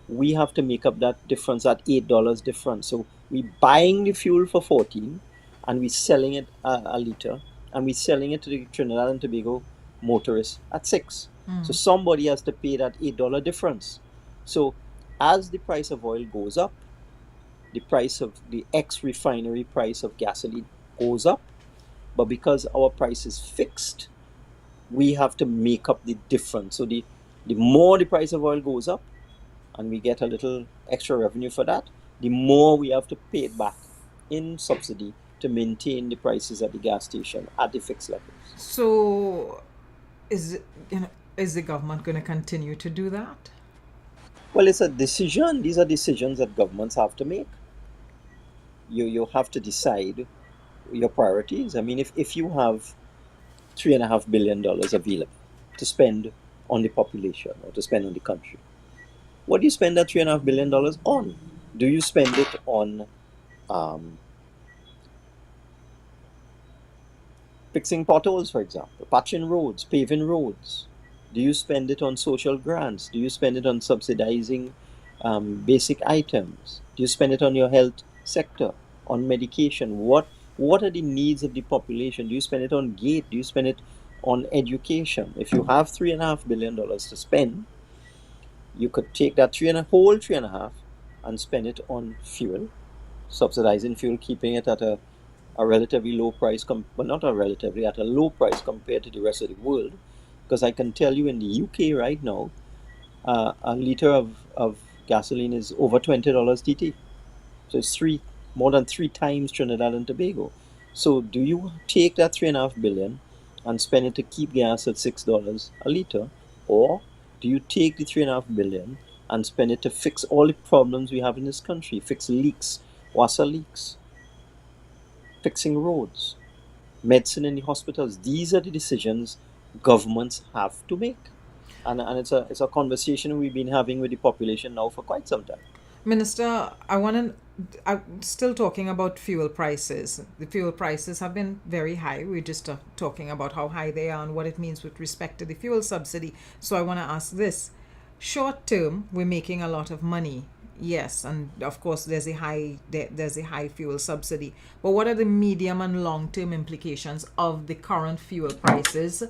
we have to make up that difference, that $8 difference. So we buying the fuel for 14 and we selling it a liter, and we selling it to the Trinidad and Tobago motorists at 6. So somebody has to pay that $8 difference. So as the price of oil goes up, the price of the ex-refinery price of gasoline goes up. But because our price is fixed, we have to make up the difference. So the more the price of oil goes up, and we get a little extra revenue for that, the more we have to pay it back in subsidy to maintain the prices at the gas station at the fixed levels. So, is the government going to continue to do that? Well, it's a decision. These are decisions that governments have to make. You have to decide your priorities. I mean, if you have $3.5 billion available to spend on the population or to spend on the country, what do you spend that $3.5 billion on? Do you spend it on fixing potholes, for example, patching roads, paving roads? Do you spend it on social grants? Do you spend it on subsidizing basic items? Do you spend it on your health sector, on medication? What are the needs of the population? Do you spend it on gate? Do you spend it on education? If you have $3.5 billion to spend, you could take that whole 3.5 and spend it on fuel, subsidizing fuel, keeping it at a relatively low price, at a low price compared to the rest of the world. Because I can tell you in the UK right now, a liter of gasoline is over $20 TT. So it's more than 3 times Trinidad and Tobago. So do you take that $3.5 billion and spend it to keep gas at $6 a liter, or do you take the $3.5 billion and spend it to fix all the problems we have in this country, fix leaks, water leaks, fixing roads, medicine in the hospitals? These are the decisions governments have to make, and it's a conversation we've been having with the population now for quite some time. Minister, I'm still talking about fuel prices. The fuel prices have been very high. We're just talking about how high they are and what it means with respect to the fuel subsidy. So I want to ask this. Short term, we're making a lot of money. Yes, and of course there's a high fuel subsidy. But what are the medium and long term implications of the current fuel prices,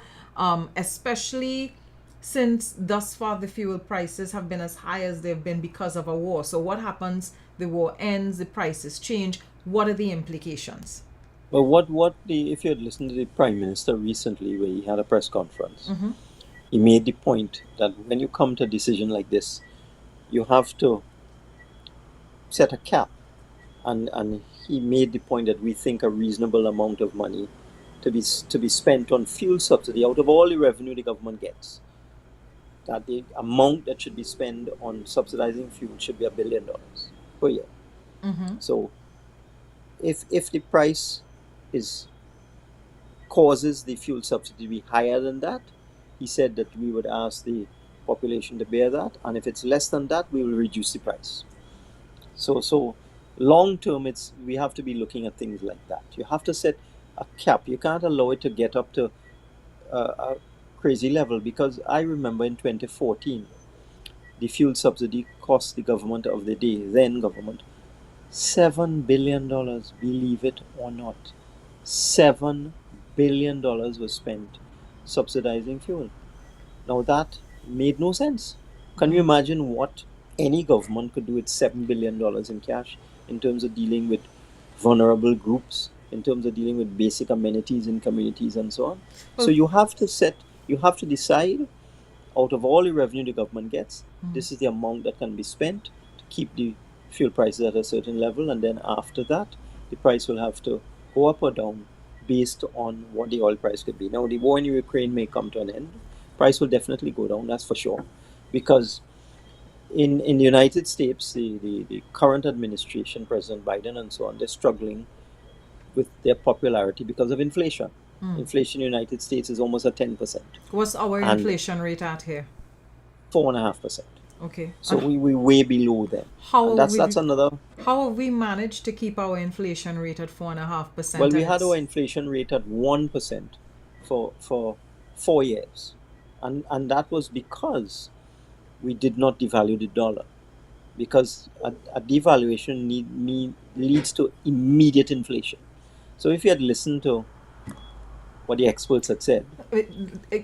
especially since thus far the fuel prices have been as high as they've been because of a war? So what happens? The war ends, the prices change. What are the implications? Well, if you had listened to the Prime Minister recently, where he had a press conference, he made the point that when you come to a decision like this, you have to set a cap, and he made the point that we think a reasonable amount of money to be spent on fuel subsidy out of all the revenue the government gets, that the amount that should be spent on subsidizing fuel should be $1 billion per year. So if the price causes the fuel subsidy to be higher than that, he said that we would ask the population to bear that, and if it's less than that, we will reduce the price. So long term, we have to be looking at things like that. You have to set a cap. You can't allow it to get up to a crazy level, because I remember in 2014, the fuel subsidy cost the government of the day, then government, $7 billion, believe it or not. $7 billion was spent subsidizing fuel. Now that made no sense. Can you imagine what any government could do with $7 billion in cash in terms of dealing with vulnerable groups, in terms of dealing with basic amenities in communities and so on? So you have to decide, out of all the revenue the government gets, this is the amount that can be spent to keep the fuel prices at a certain level, and then after that, the price will have to go up or down based on what the oil price could be. Now, the war in Ukraine may come to an end. Price will definitely go down, that's for sure, because in the United States, the current administration, President Biden and so on, they're struggling with their popularity because of inflation. Inflation in the United States is almost at 10%. What's our And inflation rate at here? 4.5%. Okay. So And we're way below them. how And have that's we another. how have we managed to keep our inflation rate at 4.5%? Well, we And had our it's inflation rate at 1% for 4 years. And that was because we did not devalue the dollar. Because a devaluation leads to immediate inflation. So if you had listened to what the experts had said,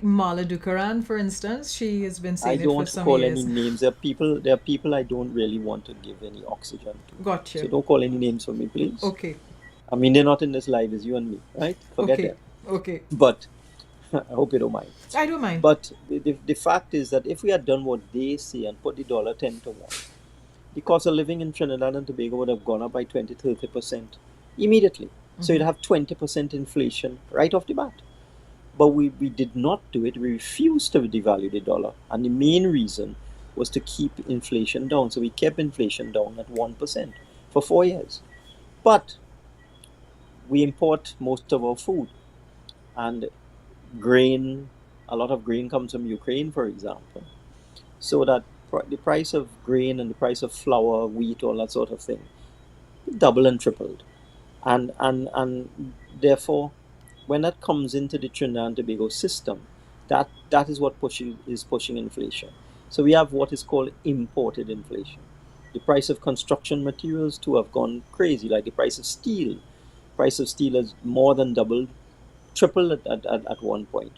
Mala Dukaran, for instance, she has been I saying it don't for want to some call years. any names. There are people I don't really want to give any oxygen to. So Gotcha. don't call any names for me, please. Okay. I mean, they're not in this live as you and me, right? Forget Okay. them. Okay. But I hope you don't mind. I don't mind. But the fact is that if we had done what they say and put the dollar 10 to 1, the cost of living in Trinidad and Tobago would have gone up by 20-30% immediately. So you'd have 20% inflation right off the bat. But we did not do it. We refused to devalue the dollar. And the main reason was to keep inflation down. So we kept inflation down at 1% for 4 years. But we import most of our food. And grain, a lot of grain comes from Ukraine, for example. So that the price of grain and the price of flour, wheat, all that sort of thing, doubled and tripled. And therefore, when that comes into the Trinidad and Tobago system, that is what is pushing inflation. So we have what is called imported inflation. The price of construction materials too have gone crazy, like the price of steel. Price of steel has more than doubled, tripled at one point.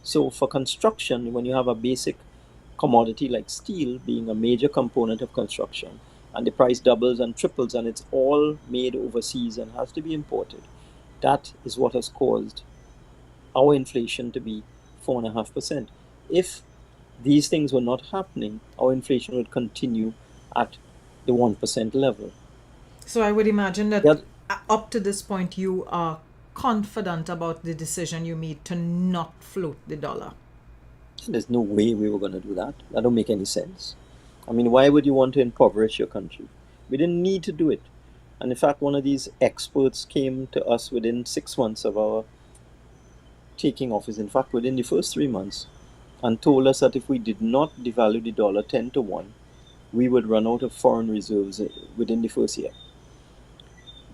So for construction, when you have a basic commodity like steel being a major component of construction, and the price doubles and triples, and it's all made overseas and has to be imported, that is what has caused our inflation to be 4.5%. If these things were not happening, our inflation would continue at the 1% level. So I would imagine that That- up to this point, you are confident about the decision you made to not float the dollar. There's no way we were going to do that. That don't make any sense. I mean, why would you want to impoverish your country? We didn't need to do it. And in fact, one of these experts came to us within 6 months of our taking office, in fact, within the first 3 months, and told us that if we did not devalue the dollar 10 to 1, we would run out of foreign reserves within the first year.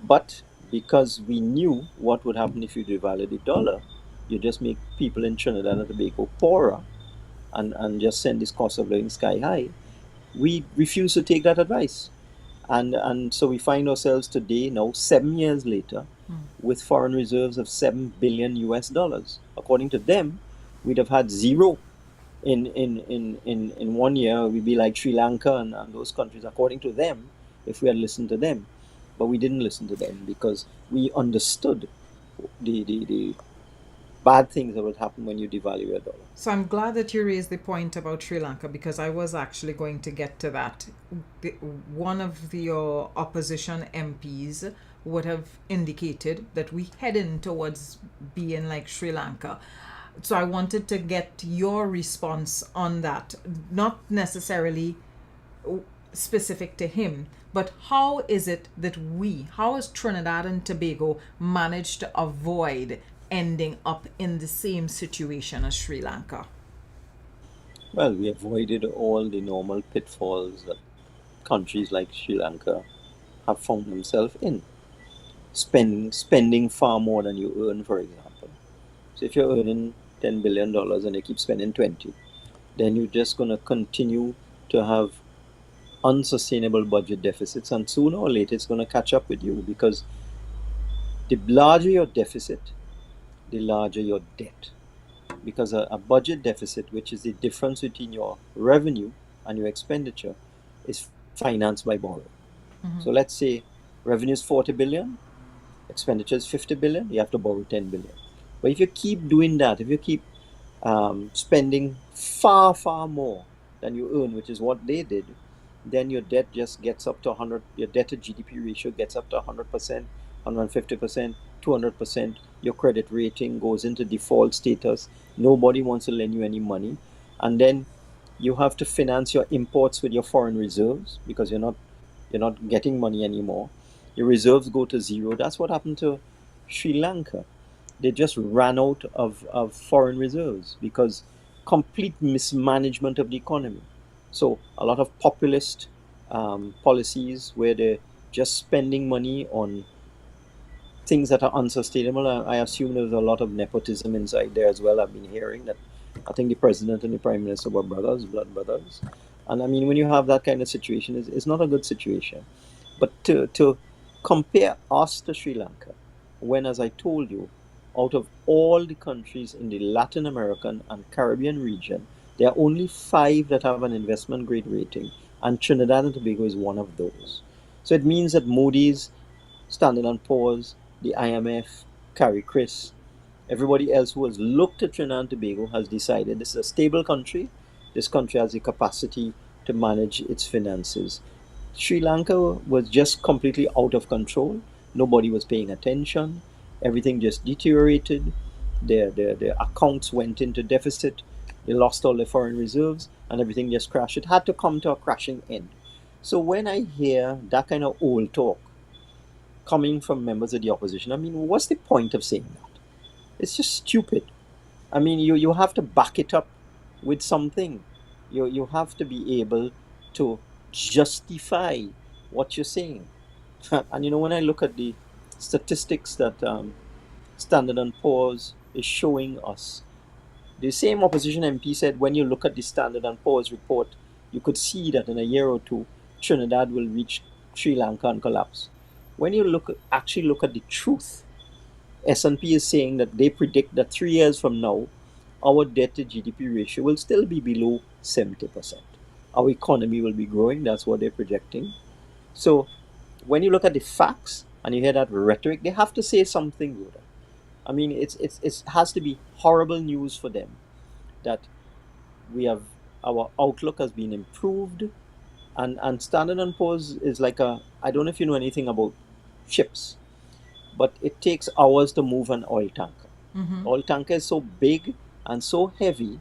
But because we knew what would happen if you devalue the dollar, you just make people in Trinidad and Tobago poorer and just send this cost of living sky high. We refused to take that advice. And so we find ourselves today, now 7 years later, with foreign reserves of $7 billion US. According to them, we'd have had zero in 1 year. We'd be like Sri Lanka and those countries, according to them, if we had listened to them. But we didn't listen to them because we understood the bad things that would happen when you devalue your dollar. So I'm glad that you raised the point about Sri Lanka, because I was actually going to get to that. One of your opposition MPs would have indicated that we heading towards being like Sri Lanka. So I wanted to get your response on that, not necessarily specific to him, but how is it that how has Trinidad and Tobago managed to avoid ending up in the same situation as Sri Lanka? Well, we avoided all the normal pitfalls that countries like Sri Lanka have found themselves in. Spending far more than you earn, for example. So if you're earning $10 billion and you keep spending 20, then you're just going to continue to have unsustainable budget deficits, and sooner or later it's going to catch up with you, because the larger your deficit, the larger your debt. Because a budget deficit, which is the difference between your revenue and your expenditure, is financed by borrowing. So let's say revenue is 40 billion, expenditure is 50 billion, you have to borrow 10 billion. But if you keep doing that, if you keep spending far, far more than you earn, which is what they did, then your debt just gets up to 100, your debt to GDP ratio gets up to 100%, 150%, 200%. Your credit rating goes into default status. Nobody wants to lend you any money. And then you have to finance your imports with your foreign reserves, because you're not getting money anymore. Your reserves go to zero. That's what happened to Sri Lanka. they just ran out of foreign reserves because complete mismanagement of the economy. So a lot of populist policies where they're just spending money on things that are unsustainable. I assume there's a lot of nepotism inside there as well. I've been hearing that. I think the president and the prime minister were brothers, blood brothers. And I mean, when you have that kind of situation, it's not a good situation. But to compare us to Sri Lanka, when, as I told you, out of all the countries in the Latin American and Caribbean region, there are only 5 that have an investment grade rating, and Trinidad and Tobago is one of those. So it means that Moody's, Standard and Poor's, the IMF, Carrie Chris, everybody else who has looked at Trinidad and Tobago has decided this is a stable country. This country has the capacity to manage its finances. Sri Lanka was just completely out of control. Nobody was paying attention. Everything just deteriorated. Their accounts went into deficit. They lost all their foreign reserves and everything just crashed. It had to come to a crashing end. So when I hear that kind of old talk coming from members of the opposition, I mean, what's the point of saying that? It's just stupid. I mean, you have to back it up with something. You have to be able to justify what you're saying. And when I look at the statistics that Standard and Poor's is showing us, the same opposition MP said when you look at the Standard and Poor's report, you could see that in a year or two, Trinidad will reach Sri Lanka and collapse. When you actually look at the truth, S&P is saying that they predict that 3 years from now, our debt to GDP ratio will still be below 70%. Our economy will be growing. That's what they're projecting. So when you look at the facts and you hear that rhetoric, they have to say something, Rhoda. I mean, it has to be horrible news for them that our outlook has been improved. And Standard and Poor's is like I don't know if you know anything about ships, but it takes hours to move an oil tanker. Mm-hmm. Oil tanker is so big and so heavy,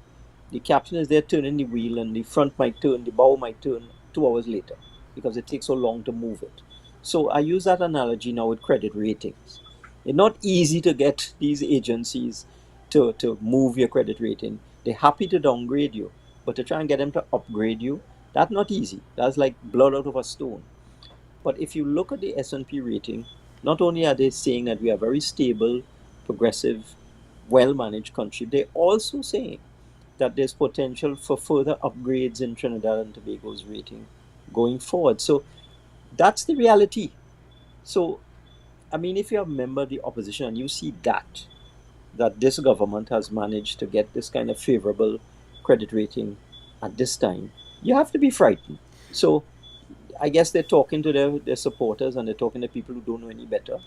the captain is there turning the wheel and the front might turn, the bow might turn 2 hours later because it takes so long to move it. So I use that analogy now with credit ratings. It's not easy to get these agencies to move your credit rating. They're happy to downgrade you, but to try and get them to upgrade you, that's not easy. That's like blood out of a stone. But if you look at the S&P rating, not only are they saying that we are very stable, progressive, well-managed country, they're also saying that there's potential for further upgrades in Trinidad and Tobago's rating going forward. So that's the reality. So, I mean, if you're a member of the opposition and you see that this government has managed to get this kind of favorable credit rating at this time, you have to be frightened. So I guess they're talking to their supporters and they're talking to people who don't know any better.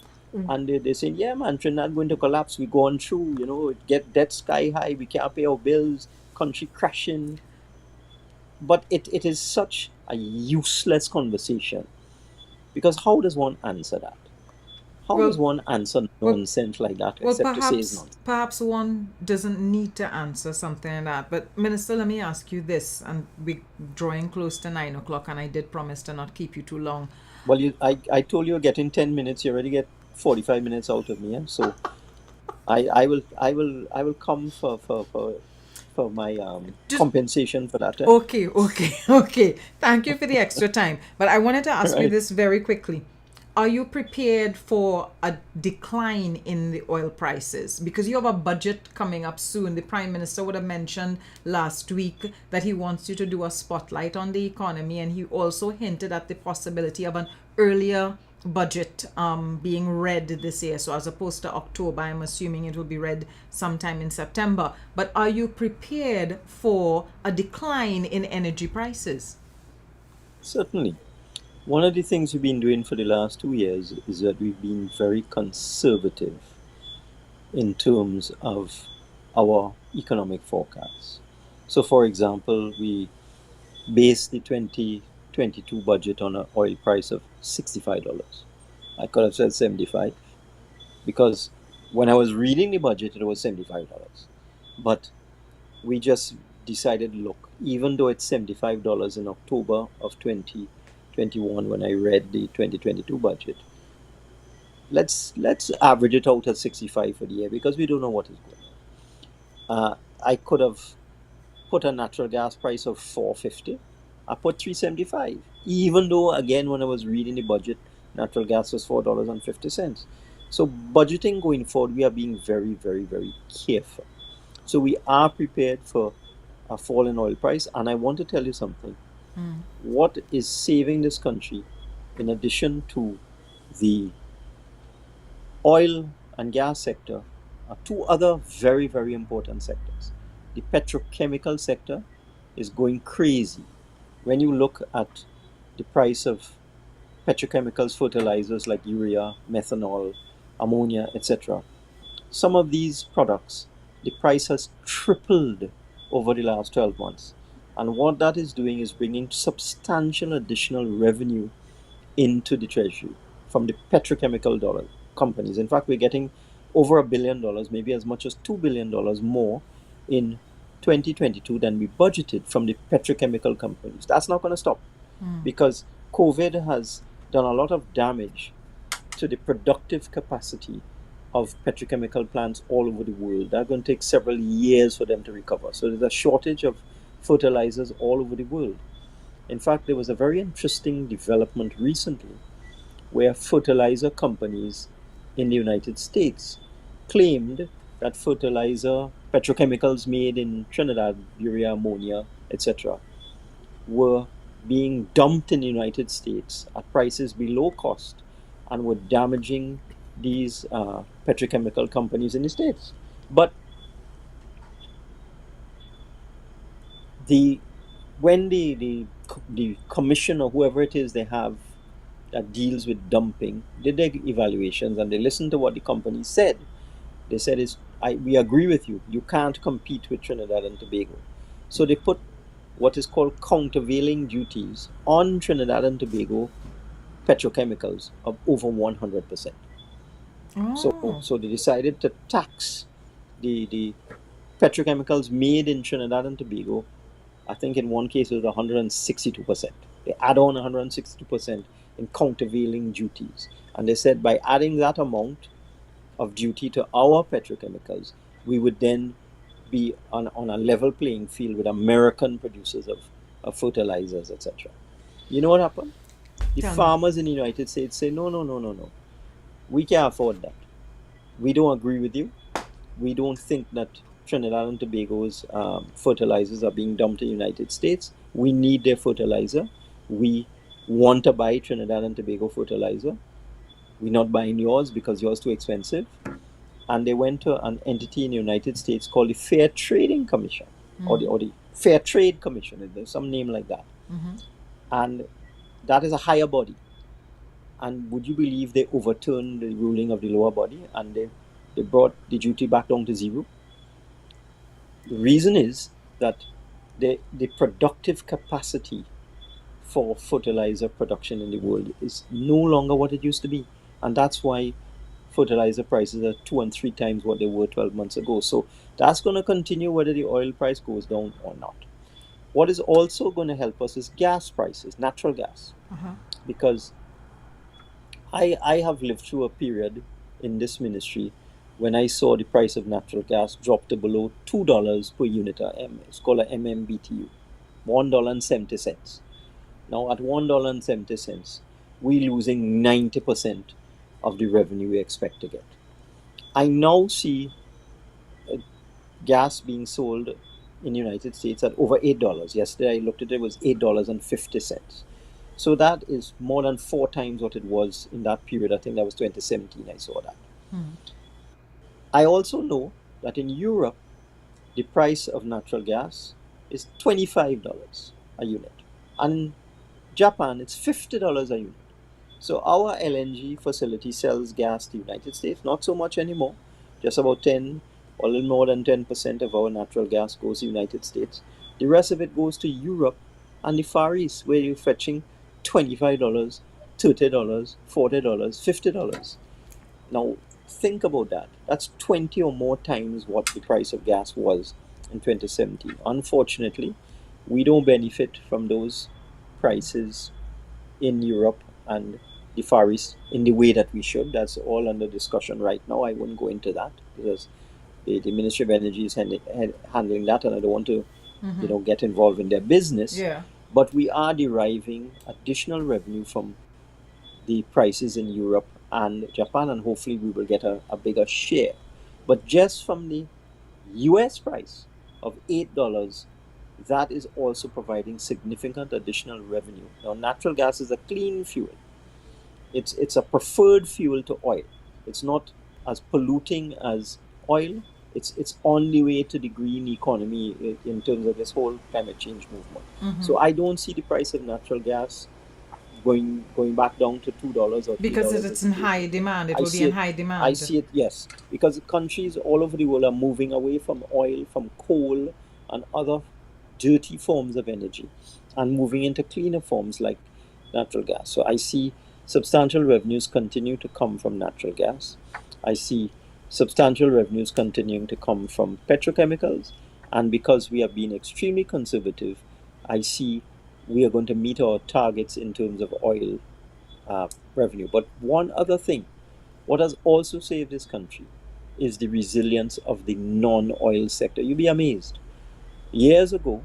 And they're saying, yeah, man, Trinidad going to collapse. We're going through, get debt sky high. We can't pay our bills. Country crashing. But it is such a useless conversation. Because how does one answer that? How does one answer nonsense like that except to say it's nonsense? Perhaps one doesn't need to answer something like that. But Minister, let me ask you this, and we're drawing close to 9 o'clock, and I did promise to not keep you too long. Well, I told you you're getting 10 minutes. You already get 45 minutes out of me. So I will come for my compensation for that. Okay. Thank you for the extra time. But I wanted to ask you this very quickly. Are you prepared for a decline in the oil prices? Because you have a budget coming up soon. The Prime Minister would have mentioned last week that he wants you to do a spotlight on the economy, and he also hinted at the possibility of an earlier budget being read this year. So as opposed to October, I'm assuming it will be read sometime in September. But are you prepared for a decline in energy prices? Certainly. One of the things we've been doing for the last 2 years is that we've been very conservative in terms of our economic forecasts. So, for example, we based the 2022 budget on an oil price of $65. I could have said 75 because when I was reading the budget, it was $75. But we just decided, look, even though it's $75 in October of 2021 when I read the 2022 budget, let's average it out at 65 for the year because we don't know what is going on. I could have put a natural gas price of 450. I put 375, even though again when I was reading the budget, natural gas was $4.50. So budgeting going forward, we are being very, very, very careful. So we are prepared for a fall in oil price. And I want to tell you something. What is saving this country, in addition to the oil and gas sector, are two other very, very important sectors. The petrochemical sector is going crazy. When you look at the price of petrochemicals, fertilizers like urea, methanol, ammonia, etc., some of these products, the price has tripled over the last 12 months. And what that is doing is bringing substantial additional revenue into the treasury from the petrochemical companies. In fact, we're getting over $1 billion, maybe as much as $2 billion more in 2022 than we budgeted from the petrochemical companies. That's not going to stop because COVID has done a lot of damage to the productive capacity of petrochemical plants all over the world. That's going to take several years for them to recover. So there's a shortage of fertilizers all over the world. In fact, there was a very interesting development recently where fertilizer companies in the United States claimed that petrochemicals made in Trinidad, urea, ammonia, etc., were being dumped in the United States at prices below cost and were damaging these petrochemical companies in the States. But when the commission or whoever it is they have that deals with dumping did their evaluations and they listened to what the company said, they said we agree with you. You can't compete with Trinidad and Tobago. So they put what is called countervailing duties on Trinidad and Tobago petrochemicals of over 100%. So they decided to tax the petrochemicals made in Trinidad and Tobago. I think in one case it was 162%. They add on 162% in countervailing duties. And they said by adding that amount of duty to our petrochemicals, we would then be on a level playing field with American producers of fertilizers, etc. You know what happened? The farmers in the United States say, no. We can't afford that. We don't agree with you. We don't think that Trinidad and Tobago's fertilizers are being dumped in the United States. We need their fertilizer. We want to buy Trinidad and Tobago fertilizer. We're not buying yours because yours is too expensive. And they went to an entity in the United States called the Fair Trading Commission or the Fair Trade Commission. There's some name like that. And that is a higher body. And would you believe they overturned the ruling of the lower body and they brought the duty back down to zero? The reason is that the productive capacity for fertilizer production in the world is no longer what it used to be. And that's why fertilizer prices are 2 and 3 times what they were 12 months ago. So that's going to continue whether the oil price goes down or not. What is also going to help us is gas prices, natural gas. Because I have lived through a period in this ministry when I saw the price of natural gas drop to below $2 per unit. It's called a MMBTU, $1.70. Now at $1.70, we're losing 90% of the revenue we expect to get. I now see gas being sold in the United States at over $8. Yesterday I looked at it, it was $8.50. So that is more than 4 times what it was in that period. I think that was 2017 I saw that. I also know that in Europe, the price of natural gas is $25 a unit. And in Japan, it's $50 a unit. So our LNG facility sells gas to the United States, not so much anymore. Just about 10 or a little more than 10% of our natural gas goes to the United States. The rest of it goes to Europe and the Far East, where you're fetching $25, $30, $40, $50. Now, think about that. That's 20 or more times what the price of gas was in 2017. Unfortunately, we don't benefit from those prices in Europe and the Far East in the way that we should. That's all under discussion right now. I wouldn't go into that because the Ministry of Energy is handling that, and I don't want to, get involved in their business. Yeah. But we are deriving additional revenue from the prices in Europe and Japan, and hopefully we will get a bigger share. But just from the US price of $8, that is also providing significant additional revenue. Now, natural gas is a clean fuel. It's a preferred fuel to oil. It's not as polluting as oil. It's on the way to the green economy in terms of this whole climate change movement. So I don't see the price of natural gas going back down to $2 or $3. Because it's in high demand. It will be in high demand. I see it, yes, because countries all over the world are moving away from oil, from coal, and other dirty forms of energy, and moving into cleaner forms like natural gas. So I see substantial revenues continue to come from natural gas. I see substantial revenues continuing to come from petrochemicals, and because we have been extremely conservative, I see we are going to meet our targets in terms of oil revenue. But one other thing, what has also saved this country is the resilience of the non-oil sector. You'll be amazed. Years ago,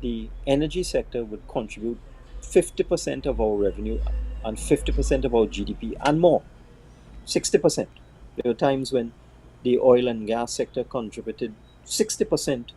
the energy sector would contribute 50% of our revenue and 50% of our GDP and more, 60%. There were times when the oil and gas sector contributed 60%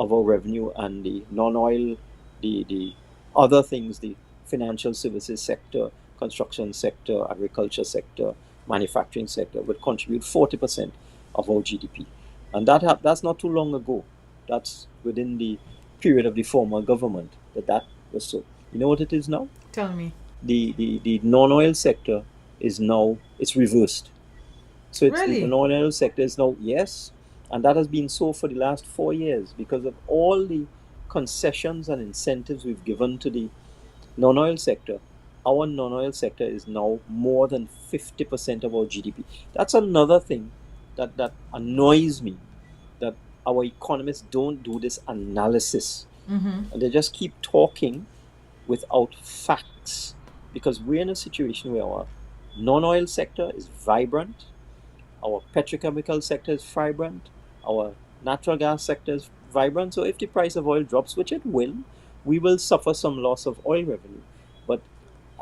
of our revenue, and the non-oil, the other things, the financial services sector, construction sector, agriculture sector, manufacturing sector would contribute 40% of our GDP. And that's not too long ago. That's within the period of the former government that was so. You know what it is now? Tell me. The non-oil sector is now, it's reversed. So it's Really? the non-oil sector is now, yes, and that has been so for the last 4 years because of all the concessions and incentives we've given to the non-oil sector. Our non-oil sector is now more than 50% of our GDP. That's another thing that annoys me, that our economists don't do this analysis. And they just keep talking without facts, because we're in a situation where our non-oil sector is vibrant, our petrochemical sector is vibrant, our natural gas sector is vibrant. So if the price of oil drops, which it will, we will suffer some loss of oil revenue. But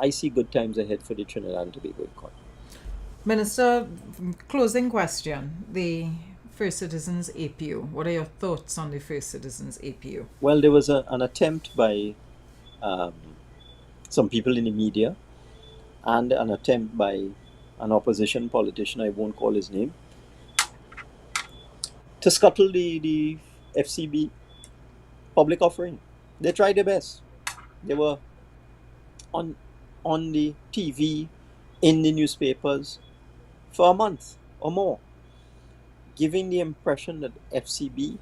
I see good times ahead for the Trinidad and Tobago economy. Minister, closing question. The First Citizens APO. What are your thoughts on the First Citizens APO? Well, there was an attempt by some people in the media and an attempt by an opposition politician, I won't call his name, to scuttle the FCB public offering. They tried their best. They were on the TV, in the newspapers for a month or more, giving the impression that FCB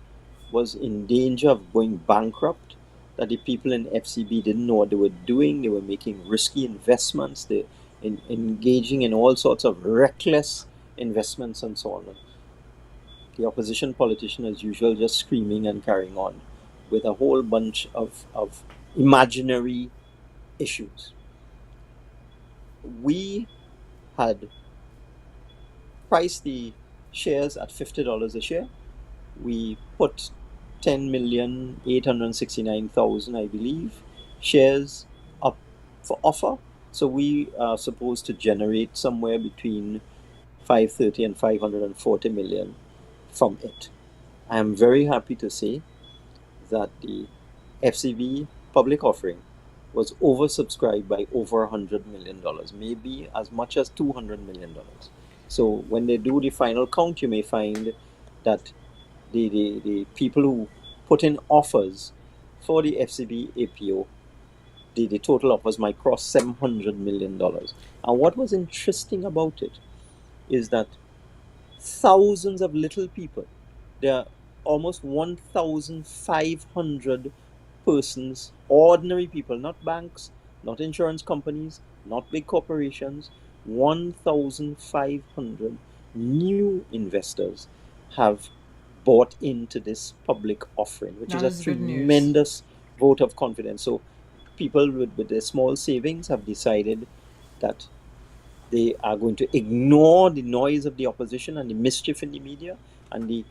was in danger of going bankrupt, that the people in FCB didn't know what they were doing. They were making risky investments. They engaging in all sorts of reckless investments and so on. The opposition politician, as usual, just screaming and carrying on with a whole bunch of imaginary issues. We had priced the shares at $50 a share. We put 10,869,000, I believe, shares up for offer. So we are supposed to generate somewhere between 530 and 540 million from it. I am very happy to say that the FCB public offering was oversubscribed by over $100 million, maybe as much as $200 million. So when they do the final count, you may find that the people who put in offers for the FCB APO, the total offers might cross $700 million. And what was interesting about it is that thousands of little people, there are almost 1,500 persons, ordinary people, not banks, not insurance companies, not big corporations, 1,500 new investors have bought into this public offering, which is a tremendous vote of confidence. So people with their small savings have decided that they are going to ignore the noise of the opposition and the mischief in the media. And the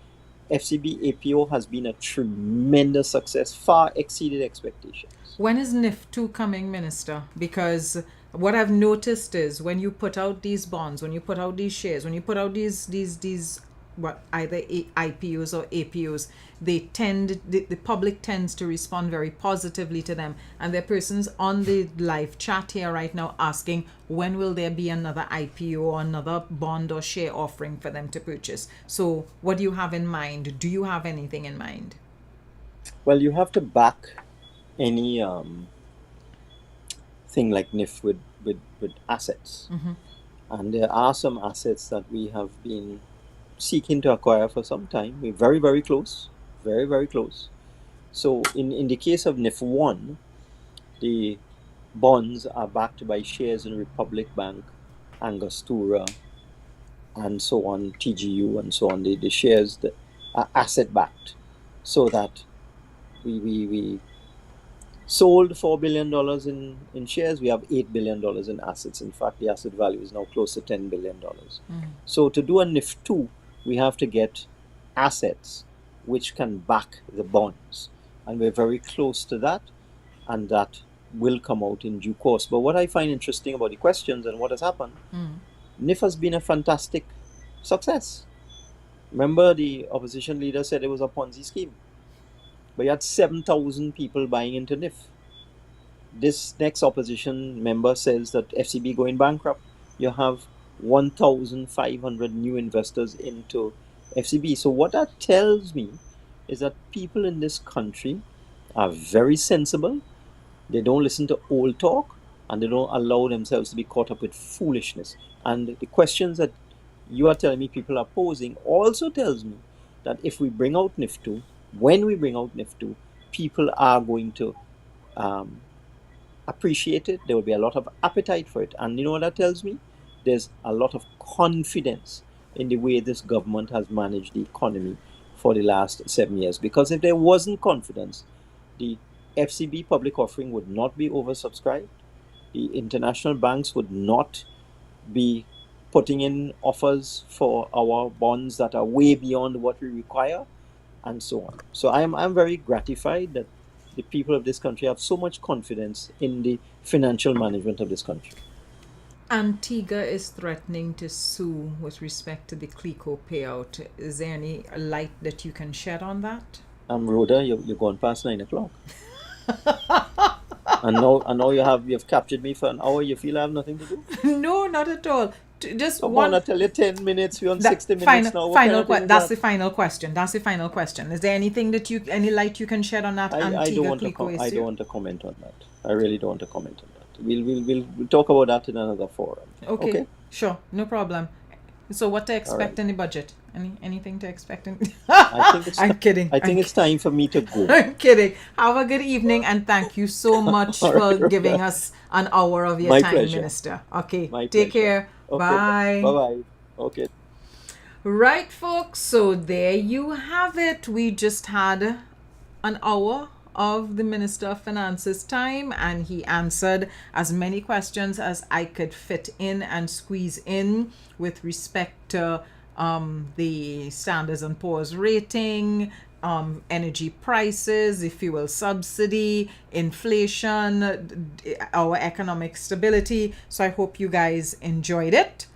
FCB APO has been a tremendous success, far exceeded expectations. When is NIF2 coming, Minister? Because what I've noticed is when you put out these bonds, when you put out these shares, when you put out these what either IPOs or APOs, the public tends to respond very positively to them. And there are persons on the live chat here right now asking, when will there be another IPO or another bond or share offering for them to purchase? So what do you have in mind? Do you have anything in mind? Well, you have to back any thing like NIF with assets. Mm-hmm. And there are some assets that we have been seeking to acquire for some time. We're very, very close. Very, very close. So in the case of NIF 1, the bonds are backed by shares in Republic Bank, Angostura, and so on, TGU, and so on. The shares that are asset backed, so that we sold $4 billion in shares. We have $8 billion in assets. In fact, the asset value is now close to $10 billion. Mm-hmm. So to do a NIF 2, we have to get assets which can back the bonds. And we're very close to that, and that will come out in due course. But what I find interesting about the questions and what has happened, NIF has been a fantastic success. Remember, the opposition leader said it was a Ponzi scheme. But you had 7,000 people buying into NIF. This next opposition member says that FCB going bankrupt. You have 1,500 new investors into FCB. So what that tells me is that people in this country are very sensible. They don't listen to old talk, and they don't allow themselves to be caught up with foolishness. And the questions that you are telling me people are posing also tells me that if we bring out NIF 2, when we bring out NIF 2, people are going to appreciate it. There will be a lot of appetite for it. And you know what that tells me? There's a lot of confidence in the way this government has managed the economy for the last 7 years. Because if there wasn't confidence, the FCB public offering would not be oversubscribed. The international banks would not be putting in offers for our bonds that are way beyond what we require, and so on. So I'm very gratified that the people of this country have so much confidence in the financial management of this country. Antigua is threatening to sue with respect to the CLICO payout. Is there any light that you can shed on that? Rhoda, you're going past 9 o'clock. and now you've captured me for an hour. You feel I have nothing to do? No, not at all. Just Come one. on, I tell you 10 minutes. We're on 60 minutes now. That's the final question. That's the final question. Is there anything that any light you can shed on that Antigua CLICO issue? I don't want to comment on that. I really don't want to comment on that. We'll talk about that in another forum. Okay. Sure, no problem. So what to expect in the budget? Anything to expect in I'm kidding. I think it's time for me to go. I'm kidding. Have a good evening, and thank you so much for giving us an hour of your time, pleasure. Minister. Okay. Take care. Okay. Bye. Bye-bye. Okay. Right, folks. So there you have it. We just had an hour of the Minister of Finance's time, and he answered as many questions as I could fit in and squeeze in with respect to the Standards & Poor's rating, energy prices, the fuel subsidy, inflation, our economic stability. So I hope you guys enjoyed it.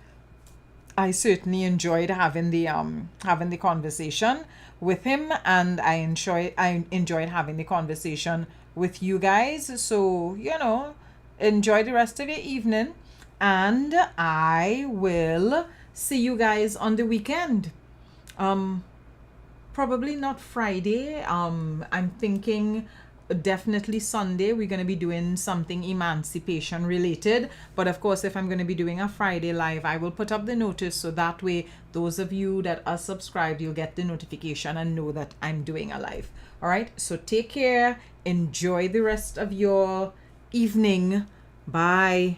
I certainly enjoyed having the conversation with him, and I enjoyed having the conversation with you guys. So, enjoy the rest of your evening, and I will see you guys on the weekend. Probably not Friday. I'm thinking definitely Sunday we're going to be doing something emancipation related, but of course if I'm going to be doing a Friday live, I will put up the notice, so that way those of you that are subscribed, you'll get the notification and know that I'm doing a live. All right, so take care, enjoy the rest of your evening. Bye.